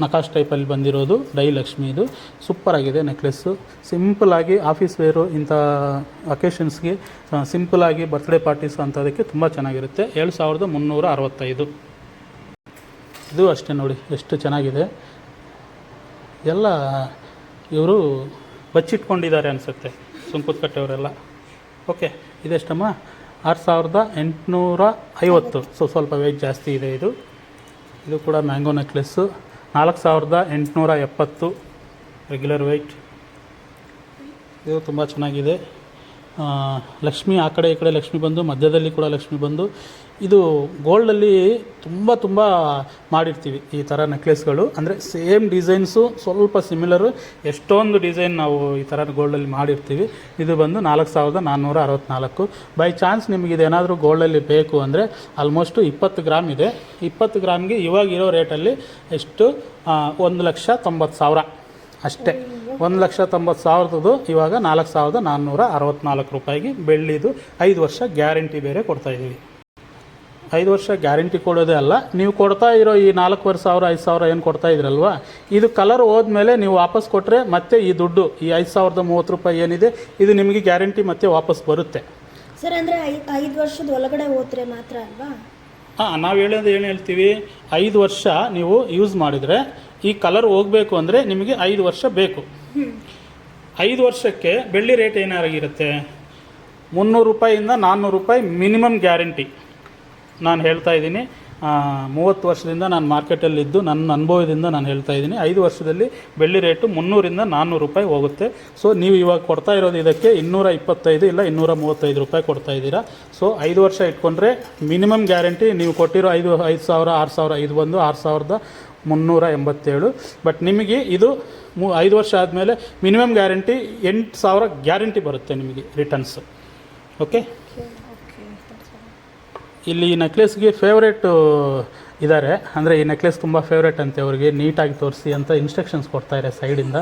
ನಕಾಶ್ ಟೈಪಲ್ಲಿ ಬಂದಿರೋದು ಡೈ ಲಕ್ಷ್ಮಿ. ಇದು ಸೂಪರಾಗಿದೆ ನೆಕ್ಲೆಸ್ಸು. ಸಿಂಪಲಾಗಿ ಆಫೀಸ್ ವೇರು, ಇಂಥ ಅಕೇಶನ್ಸ್ಗೆ ಸಿಂಪಲಾಗಿ ಬರ್ತ್ಡೇ ಪಾರ್ಟೀಸ್ ಅಂಥದಕ್ಕೆ ತುಂಬ ಚೆನ್ನಾಗಿರುತ್ತೆ. 7365. ಇದು ಅಷ್ಟೇ ನೋಡಿ ಎಷ್ಟು ಚೆನ್ನಾಗಿದೆ. ಎಲ್ಲ ಇವರು ಬಚ್ಚಿಟ್ಕೊಂಡಿದ್ದಾರೆ ಅನಿಸುತ್ತೆ ಸುಂಕದಕಟ್ಟೆಯವರೆಲ್ಲ. ಓಕೆ, ಇದೆಷ್ಟಮ್ಮ? 6850. ಸ್ವಲ್ಪ ವೆಯ್ಟ್ ಜಾಸ್ತಿ ಇದೆ ಇದು. ಇದು ಕೂಡ ಮ್ಯಾಂಗೋ ನೆಕ್ಲೆಸ್ಸು 4870 ರೆಗ್ಯುಲರ್ ವೆಯ್ಟ್. ಇದು ತುಂಬ ಚೆನ್ನಾಗಿದೆ. ಲಕ್ಷ್ಮಿ ಆ ಕಡೆ ಈ ಕಡೆ ಲಕ್ಷ್ಮಿ ಬಂದು, ಮಧ್ಯದಲ್ಲಿ ಕೂಡ ಲಕ್ಷ್ಮಿ ಬಂದು. ಇದು ಗೋಲ್ಡಲ್ಲಿ ತುಂಬ ಮಾಡಿರ್ತೀವಿ ಈ ಥರ ನೆಕ್ಲೆಸ್ಗಳು. ಅಂದರೆ ಸೇಮ್ ಡಿಸೈನ್ಸು ಸ್ವಲ್ಪ ಸಿಮಿಲರು, ಎಷ್ಟೊಂದು ಡಿಸೈನ್ ನಾವು ಈ ಥರ ಗೋಲ್ಡಲ್ಲಿ ಮಾಡಿರ್ತೀವಿ. ಇದು ಬಂದು 4464. ಬೈ ಚಾನ್ಸ್ ನಿಮಗೆ ಇದೇನಾದರೂ ಗೋಲ್ಡಲ್ಲಿ ಬೇಕು ಅಂದರೆ ಆಲ್ಮೋಸ್ಟು 20 ಗ್ರಾಮ್ ಇದೆ. 20 ಗ್ರಾಮ್ಗೆ ಇವಾಗಿರೋ ರೇಟಲ್ಲಿ ಎಷ್ಟು? 1,90,000 ಅಷ್ಟೇ. 1,90,000 ಇವಾಗ 4464 ರೂಪಾಯಿಗೆ ಬೆಳ್ಳಿದು 5 ವರ್ಷ ಗ್ಯಾರಂಟಿ ಬೇರೆ ಕೊಡ್ತಾಯಿದ್ದೀವಿ. 5 ವರ್ಷ ಗ್ಯಾರಂಟಿ ಕೊಡೋದೇ ಅಲ್ಲ, ನೀವು ಕೊಡ್ತಾ ಇರೋ ಈ 4,500 5,000 ಏನು ಕೊಡ್ತಾ ಇದ್ರಲ್ವ, ಇದು ಕಲರ್ ಹೋದ್ಮೇಲೆ ನೀವು ವಾಪಸ್ ಕೊಟ್ಟರೆ ಮತ್ತೆ ಈ ದುಡ್ಡು, ಈ 5,030 ರೂಪಾಯಿ ಏನಿದೆ, ಇದು ನಿಮಗೆ ಗ್ಯಾರಂಟಿ ಮತ್ತೆ ವಾಪಸ್ ಬರುತ್ತೆ. ಸರ್ ಅಂದರೆ 5 ವರ್ಷದ ಒಳಗಡೆ ಹೋದ್ರೆ ಮಾತ್ರ ಅಲ್ವಾ? ನಾವು ಹೇಳೋದು ಏನು ಹೇಳ್ತೀವಿ, 5 ವರ್ಷ ನೀವು ಯೂಸ್ ಮಾಡಿದರೆ ಈ ಕಲರ್ ಹೋಗಬೇಕು ಅಂದರೆ ನಿಮಗೆ 5 ವರ್ಷ ಬೇಕು. 5 ವರ್ಷಕ್ಕೆ ಬೆಳ್ಳಿ ರೇಟ್ ಏನಾಗಿರುತ್ತೆ? 300 ರೂಪಾಯಿಂದ 400 ರೂಪಾಯಿ ಮಿನಿಮಮ್ ಗ್ಯಾರಂಟಿ. ನಾನು ಹೇಳ್ತಾ ಇದ್ದೀನಿ, 30 ವರ್ಷದಿಂದ ನಾನು ಮಾರ್ಕೆಟಲ್ಲಿದ್ದು ನನ್ನ ಅನುಭವದಿಂದ ನಾನು ಹೇಳ್ತಾ ಇದ್ದೀನಿ. 5 ವರ್ಷದಲ್ಲಿ ಬೆಳ್ಳಿ ರೇಟು 300ರಿಂದ 400 ರೂಪಾಯಿ ಹೋಗುತ್ತೆ. ಸೊ ನೀವು ಇವಾಗ ಕೊಡ್ತಾ ಇರೋದು ಇದಕ್ಕೆ 225 ಇಲ್ಲ 235 ರೂಪಾಯಿ ಕೊಡ್ತಾ ಇದ್ದೀರಾ. ಸೊ 5 ವರ್ಷ ಇಟ್ಕೊಂಡ್ರೆ ಮಿನಿಮಮ್ ಗ್ಯಾರಂಟಿ ನೀವು ಕೊಟ್ಟಿರೋ 5,000 6,000 ಇದು ಬಂದು 6,387. ಬಟ್ ನಿಮಗೆ ಇದು 5 ವರ್ಷ ಆದಮೇಲೆ ಮಿನಿಮಮ್ ಗ್ಯಾರಂಟಿ 8,000 ಗ್ಯಾರಂಟಿ ಬರುತ್ತೆ ನಿಮಗೆ ರಿಟರ್ನ್ಸ್. ಓಕೆ, ಇಲ್ಲಿ ಈ ನೆಕ್ಲೆಸ್ಗೆ ಫೇವ್ರೇಟು ಇದ್ದಾರೆ, ಅಂದರೆ ಈ ನೆಕ್ಲೆಸ್ ತುಂಬ ಫೇವ್ರೇಟ್ ಅಂತೆ ಅವ್ರಿಗೆ, ನೀಟಾಗಿ ತೋರಿಸಿ ಅಂತ ಇನ್ಸ್ಟ್ರಕ್ಷನ್ಸ್ ಕೊಡ್ತಾರೆ ಸೈಡಿಂದ.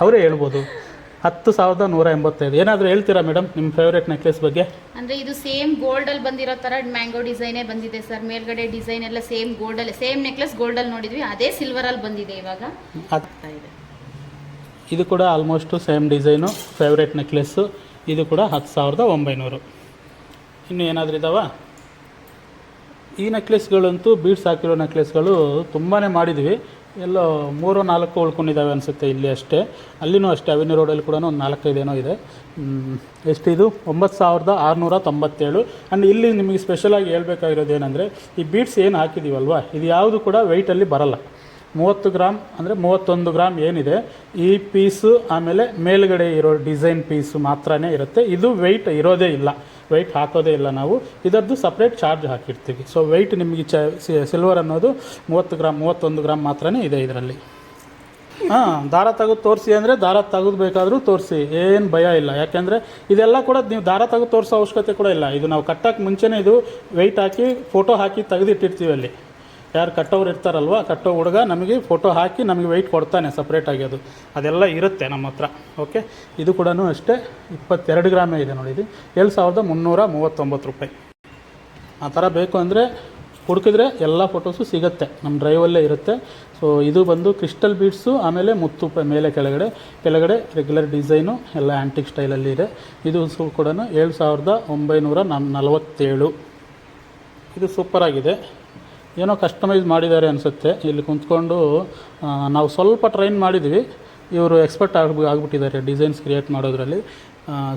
ಅವರೇ ಹೇಳ್ಬೋದು. 10,185. ಏನಾದರೂ ಹೇಳ್ತೀರಾ ಮೇಡಮ್ ನಿಮ್ಮ ಫೇವ್ರೇಟ್ ನೆಕ್ಲೆಸ್ ಬಗ್ಗೆ? ಅಂದರೆ ಇದು ಸೇಮ್ ಗೋಲ್ಡಲ್ಲಿ ಬಂದಿರೋ ಥರ ಮ್ಯಾಂಗೋ ಡಿಸೈನೇ ಬಂದಿದೆ ಸರ್. ಮೇಲ್ಗಡೆ ಡಿಸೈನ್ ಎಲ್ಲ ಸೇಮ್ ಗೋಲ್ಡಲ್ಲಿ, ಸೇಮ್ ನೆಕ್ಲೆಸ್ ಗೋಲ್ಡಲ್ಲಿ ನೋಡಿದ್ವಿ, ಅದೇ ಸಿಲ್ವರಲ್ಲಿ ಬಂದಿದೆ ಇವಾಗ. ಇದು ಕೂಡ almost same design, favourite necklace. ಇದು ಕೂಡ 10,900. ಇನ್ನು ಏನಾದರೂ ಇದ್ದಾವ? ಈ ನೆಕ್ಲೆಸ್ಗಳಂತೂ ಬೀಡ್ಸ್ ಹಾಕಿರೋ ನೆಕ್ಲೆಸ್ಗಳು ತುಂಬಾ ಮಾಡಿದ್ವಿ. ಎಲ್ಲೋ 3-4 ಉಳ್ಕೊಂಡಿದ್ದಾವೆ ಅನಿಸುತ್ತೆ ಇಲ್ಲಿ ಅಷ್ಟೇ. ಅಲ್ಲಿನೂ ಅಷ್ಟೇ, ಅವೆನ್ಯೂ ರೋಡಲ್ಲಿ ಕೂಡ ಒಂದು 4-5 ಏನೋ ಇದೆ. ಎಷ್ಟಿದು? 9,697. ಆ್ಯಂಡ್ ಇಲ್ಲಿ ನಿಮಗೆ ಸ್ಪೆಷಲಾಗಿ ಹೇಳ್ಬೇಕಾಗಿರೋದು ಏನಂದರೆ, ಈ ಬೀಡ್ಸ್ ಏನು ಹಾಕಿದ್ದೀವಲ್ವ, ಇದು ಯಾವುದು ಕೂಡ ವೆಯ್ಟಲ್ಲಿ ಬರಲ್ಲ. 30 ಗ್ರಾಮ್ ಅಂದರೆ 31 ಗ್ರಾಮ್ ಏನಿದೆ ಈ ಪೀಸು, ಆಮೇಲೆ ಮೇಲ್ಗಡೆ ಇರೋ ಡಿಸೈನ್ ಪೀಸು ಮಾತ್ರನೇ ಇರುತ್ತೆ. ಇದು ವೆಯ್ಟ್ ಇರೋದೇ ಇಲ್ಲ, ವೆಯ್ಟ್ ಹಾಕೋದೇ ಇಲ್ಲ ನಾವು. ಇದರದ್ದು ಸಪ್ರೇಟ್ ಚಾರ್ಜ್ ಹಾಕಿರ್ತೀವಿ. ಸೊ ವೆಯ್ಟ್ ನಿಮಗೆ ಸಿಲ್ವರ್ ಅನ್ನೋದು 30 ಗ್ರಾಮ್ 31 ಗ್ರಾಮ್ ಮಾತ್ರನೇ ಇದೆ ಇದರಲ್ಲಿ. ದಾರ ತೆಗೆದು ತೋರಿಸಿ ಅಂದರೆ ದಾರ ತೆಗೆದುಬೇಕಾದ್ರೂ ತೋರಿಸಿ, ಏನು ಭಯ ಇಲ್ಲ. ಯಾಕೆಂದರೆ ಇದೆಲ್ಲ ಕೂಡ ನೀವು ದಾರ ತೆಗೆದು ತೋರಿಸೋ ಅವಶ್ಯಕತೆ ಕೂಡ ಇಲ್ಲ. ಇದು ನಾವು ಕಟ್ಟೋಕ್ಕೆ ಮುಂಚೆನೇ ಇದು ವೆಯ್ಟ್ ಹಾಕಿ ಫೋಟೋ ಹಾಕಿ ತೆಗೆದಿಟ್ಟಿರ್ತೀವಿ. ಅಲ್ಲಿ ಯಾರು ಕಟ್ಟೋರು ಇರ್ತಾರಲ್ವ, ಕಟ್ಟೋ ಹುಡುಗ ನಮಗೆ ಫೋಟೋ ಹಾಕಿ ನಮಗೆ ವೆಯ್ಟ್ ಕೊಡ್ತಾನೆ ಸಪ್ರೇಟಾಗಿ. ಅದೆಲ್ಲ ಇರುತ್ತೆ ನಮ್ಮ ಹತ್ರ. ಓಕೆ, ಇದು ಕೂಡ ಅಷ್ಟೇ 22 ಗ್ರಾಮೇ ಇದೆ ನೋಡಿ. ಇದು 7,339 ರೂಪಾಯಿ. ಆ ಥರ ಬೇಕು ಅಂದರೆ ಹುಡುಕಿದ್ರೆ ಎಲ್ಲ ಫೋಟೋಸು ಸಿಗುತ್ತೆ, ನಮ್ಮ ಡ್ರೈವಲ್ಲೇ ಇರುತ್ತೆ. ಸೊ ಇದು ಬಂದು ಕ್ರಿಸ್ಟಲ್ ಬೀಡ್ಸು, ಆಮೇಲೆ ಮುತ್ತು ಮೇಲೆ ಕೆಳಗಡೆ ರೆಗ್ಯುಲರ್ ಡಿಸೈನು ಎಲ್ಲ ಆ್ಯಂಟಿಕ್ ಸ್ಟೈಲಲ್ಲಿ ಇದೆ. ಇದು ಕೂಡ 7947. ಇದು ಸೂಪರಾಗಿದೆ. ಏನೋ ಕಸ್ಟಮೈಸ್ ಮಾಡಿದ್ದಾರೆ ಅನಿಸುತ್ತೆ. ಇಲ್ಲಿ ಕುಂತ್ಕೊಂಡು ನಾವು ಸ್ವಲ್ಪ ಟ್ರೈನ್ ಮಾಡಿದ್ವಿ, ಇವರು ಎಕ್ಸ್ಪರ್ಟ್ ಆಗಿಬಿಟ್ಟಿದ್ದಾರೆ ಡಿಸೈನ್ಸ್ ಕ್ರಿಯೇಟ್ ಮಾಡೋದ್ರಲ್ಲಿ.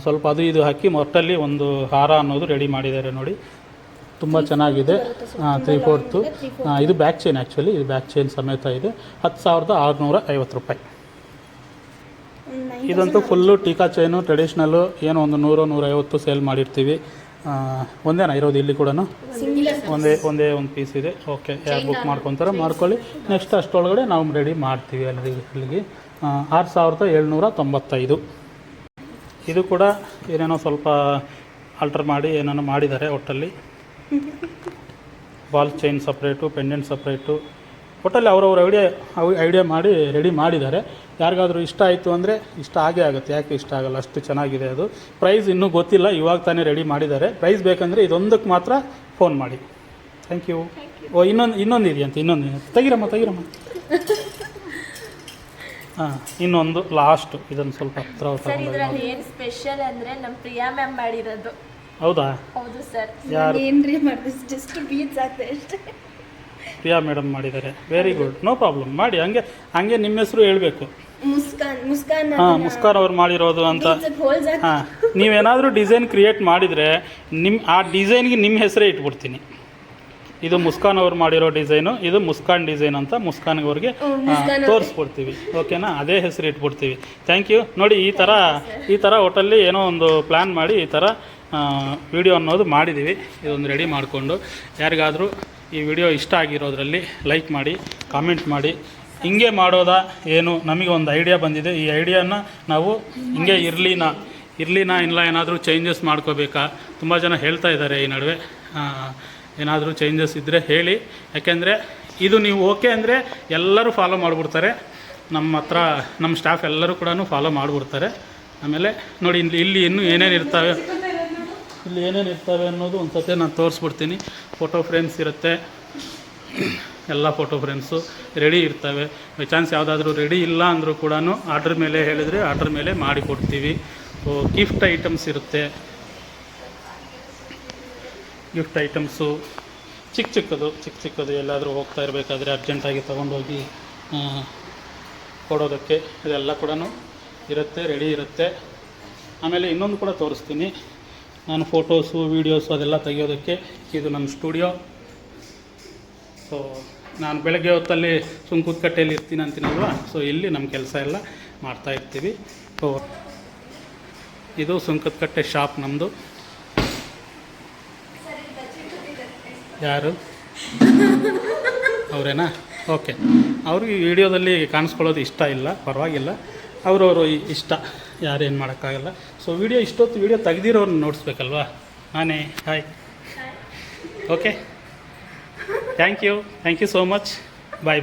ಸ್ವಲ್ಪ ಅದು ಇದು ಹಾಕಿ ಮೊಟ್ಟಲ್ಲಿ ಒಂದು ಹಾರ ಅನ್ನೋದು ರೆಡಿ ಮಾಡಿದ್ದಾರೆ ನೋಡಿ, ತುಂಬ ಚೆನ್ನಾಗಿದೆ. 3/4 ಇದು ಬ್ಯಾಕ್ ಚೈನ್, ಆ್ಯಕ್ಚುಲಿ ಇದು ಬ್ಯಾಕ್ ಚೈನ್ ಸಮೇತ ಇದೆ. 10,650 ರೂಪಾಯಿ. ಇದಂತೂ ಫುಲ್ಲು ಟೀಕಾ ಚೈನು ಟ್ರೆಡಿಷ್ನಲ್ಲು, ಏನೋ ಒಂದು 100-150 ಸೇಲ್ ಮಾಡಿರ್ತೀವಿ. ಒಂದೇನಾ ಇರೋದು ಇಲ್ಲಿ ಕೂಡ? ಒಂದೇ ಒಂದು ಪೀಸ್ ಇದೆ. ಓಕೆ, ಯಾರು ಬುಕ್ ಮಾಡ್ಕೊತಾರೆ ಮಾಡ್ಕೊಳ್ಳಿ. ನೆಕ್ಸ್ಟ್ ಅಷ್ಟರೊಳಗಡೆ ನಾವು ರೆಡಿ ಮಾಡ್ತೀವಿ ಅಲ್ಲಿಗೆ. 6,795. ಇದು ಕೂಡ ಏನೇನೋ ಸ್ವಲ್ಪ ಆಲ್ಟರ್ ಮಾಡಿ ಏನೇನೋ ಮಾಡಿದ್ದಾರೆ ಒಟ್ಟಲ್ಲಿ. Ball chain separate, pendant separate, ಒಟ್ಟಲ್ಲಿ ಅವ್ರವ್ರ ಐಡಿಯಾ ಮಾಡಿ ರೆಡಿ ಮಾಡಿದ್ದಾರೆ. ಯಾರಿಗಾದ್ರೂ ಇಷ್ಟ ಆಯಿತು ಅಂದರೆ ಇಷ್ಟ ಆಗೇ ಆಗುತ್ತೆ, ಯಾಕೆ ಇಷ್ಟ ಆಗಲ್ಲ, ಅಷ್ಟು ಚೆನ್ನಾಗಿದೆ ಅದು. ಪ್ರೈಸ್ ಇನ್ನೂ ಗೊತ್ತಿಲ್ಲ, ಇವಾಗ ತಾನೇ ರೆಡಿ ಮಾಡಿದ್ದಾರೆ. ಪ್ರೈಸ್ ಬೇಕಂದರೆ ಇದೊಂದಕ್ಕೆ ಮಾತ್ರ ಫೋನ್ ಮಾಡಿ. Thank you. ಓ ಇನ್ನೊಂದು ಇದೆಯಂತೆ, ಇನ್ನೊಂದು ತೆಗಿರಮ್ಮ. ಹಾಂ, ಇನ್ನೊಂದು ಲಾಸ್ಟ್, ಇದನ್ನು ಸ್ವಲ್ಪ ಹತ್ರ ಸರ್ ಇದರಲ್ಲಿ ಏನು ಸ್ಪೆಷಲ್ ಅಂದರೆ ನಮ್ಮ ಪ್ರಿಯಾ ಮ್ಯಾಮ್ ಮಾಡಿರೋದು. ಹೌದಾ? ಹೌದು ಸರ್. ಯಾರು? ಏನ್ರಿ ಮಾಡಿದ್ರೆ ಜಸ್ಟ್ ಬೀಚ್ ಆಗ್ತದೆ ಅಷ್ಟೇ. ಪ್ರಿಯಾ ಮೇಡಮ್ ಮಾಡಿದ್ದಾರೆ. ವೆರಿ ಗುಡ್, ನೋ ಪ್ರಾಬ್ಲಮ್, ಮಾಡಿ. ಹಂಗೆ ನಿಮ್ಮ ಹೆಸರು ಹೇಳಬೇಕು. ಮುಸ್ಕಾನ್ ಮುಸ್ಕಾನ್ ಅವ್ರು ಮಾಡಿರೋದು ಅಂತ. ಹೋಲ್ಸ್ ಹಾಂ, ನೀವೇನಾದರೂ ಡಿಸೈನ್ ಕ್ರಿಯೇಟ್ ಮಾಡಿದರೆ ಆ ಡಿಸೈನ್ಗೆ ನಿಮ್ಮ ಹೆಸರೇ ಇಟ್ಬಿಡ್ತೀನಿ. ಇದು ಮುಸ್ಕಾನ್ ಅವ್ರು ಮಾಡಿರೋ ಡಿಸೈನು, ಇದು ಮುಸ್ಕಾನ್ ಡಿಸೈನ್ ಅಂತ ಮುಸ್ಕಾನ್ಗೆ ಅವ್ರಿಗೆ ತೋರಿಸ್ಬಿಡ್ತೀವಿ. ಓಕೆನಾ? ಅದೇ ಹೆಸರು ಇಟ್ಬಿಡ್ತೀವಿ. Thank you. ನೋಡಿ, ಈ ಥರ ಒಟ್ಟಲ್ಲಿ ಏನೋ ಒಂದು ಪ್ಲ್ಯಾನ್ ಮಾಡಿ ಈ ಥರ ವಿಡಿಯೋ ಅನ್ನೋದು ಮಾಡಿದ್ದೀವಿ. ಇದೊಂದು ರೆಡಿ ಮಾಡಿಕೊಂಡು ಯಾರಿಗಾದರೂ ಈ ವಿಡಿಯೋ ಇಷ್ಟ ಆಗಿರೋದ್ರಲ್ಲಿ ಲೈಕ್ ಮಾಡಿ, ಕಾಮೆಂಟ್ ಮಾಡಿ. ಹಿಂಗೆ ಮಾಡೋದಾ ಏನು, ನಮಗೆ ಒಂದು ಐಡಿಯಾ ಬಂದಿದೆ. ಈ ಐಡಿಯಾನ ನಾವು ಹಿಂಗೆ ಇರಲಿನಾ ಇಲ್ಲ ಏನಾದರೂ ಚೇಂಜಸ್ ಮಾಡ್ಕೋಬೇಕಾ? ತುಂಬ ಜನ ಹೇಳ್ತಾ ಇದ್ದಾರೆ ಈ ನಡುವೆ. ಏನಾದರೂ ಚೇಂಜಸ್ ಇದ್ದರೆ ಹೇಳಿ. ಯಾಕೆಂದರೆ ಇದು ನೀವು ಓಕೆ ಅಂದರೆ ಎಲ್ಲರೂ ಫಾಲೋ ಮಾಡಿಬಿಡ್ತಾರೆ. ನಮ್ಮ ಸ್ಟಾಫ್ ಎಲ್ಲರೂ ಕೂಡ ಫಾಲೋ ಮಾಡಿಬಿಡ್ತಾರೆ. ಆಮೇಲೆ ನೋಡಿ, ಇಲ್ಲಿ ಇನ್ನೂ ಏನೇನು ಇರ್ತವೆ ಅನ್ನೋದು ಒಂದು ಸತಿ ನಾನು ತೋರಿಸ್ಬಿಡ್ತೀನಿ. ಫೋಟೋ ಫ್ರೇಮ್ಸ್ ಇರುತ್ತೆ, ಎಲ್ಲ ಫೋಟೋ ಫ್ರೇಮ್ಸು ರೆಡಿ ಇರ್ತವೆ. ಬೈ ಚಾನ್ಸ್ ಯಾವುದಾದ್ರೂ ರೆಡಿ ಇಲ್ಲ ಅಂದರೂ ಕೂಡ ಆರ್ಡ್ರ್ ಮೇಲೆ ಹೇಳಿದರೆ ಆರ್ಡ್ರ್ ಮೇಲೆ ಮಾಡಿಕೊಡ್ತೀವಿ. ಸೊ ಗಿಫ್ಟ್ ಐಟಮ್ಸ್ ಇರುತ್ತೆ. ಗಿಫ್ಟ್ ಐಟಮ್ಸು ಚಿಕ್ಕದು ಎಲ್ಲಾದರೂ ಹೋಗ್ತಾ ಇರಬೇಕಾದ್ರೆ ಅರ್ಜೆಂಟಾಗಿ ತೊಗೊಂಡೋಗಿ ಕೊಡೋದಕ್ಕೆ ಇದೆಲ್ಲ ಕೂಡ ಇರುತ್ತೆ, ರೆಡಿ ಇರುತ್ತೆ. ಆಮೇಲೆ ಇನ್ನೊಂದು ಕೂಡ ತೋರಿಸ್ತೀನಿ. ನಾನು ಫೋಟೋಸು ವೀಡಿಯೋಸು ಅದೆಲ್ಲ ತೆಗಿಯೋದಕ್ಕೆ ಇದು ನನ್ನ ಸ್ಟುಡಿಯೋ. ಸೊ ನಾನು ಬೆಳಗ್ಗೆ ಹೊತ್ತಲ್ಲಿ ಸುಂಕುತ್ಕಟ್ಟೆಯಲ್ಲಿ ಇರ್ತೀನಿ ಅಂತೀನಲ್ವ, ಸೊ ಇಲ್ಲಿ ನಮ್ಮ ಕೆಲಸ ಎಲ್ಲ ಮಾಡ್ತಾಯಿರ್ತೀವಿ. ಸೊ ಇದು ಸುಂಕುತ್ಕಟ್ಟೆ ಶಾಪ್ ನಮ್ಮದು. ಯಾರು? ಅವರೇನಾ? ಓಕೆ. ಅವ್ರಿಗೆ ಈ ವಿಡಿಯೋದಲ್ಲಿ ಕಾಣಿಸ್ಕೊಳ್ಳೋದು ಇಷ್ಟ ಇಲ್ಲ, ಪರವಾಗಿಲ್ಲ, ಅವರವರು ಇಷ್ಟ, ಯಾರೇನು ಮಾಡೋಕ್ಕಾಗಲ್ಲ. ಸೊ ಇಷ್ಟೊತ್ತು ವಿಡಿಯೋ ತೆಗ್ದಿರೋರನ್ನ ನೋಡಿಸ್ಬೇಕಲ್ವಾ ನಾನೇ. Hi. Okay, thank you so much. Bye.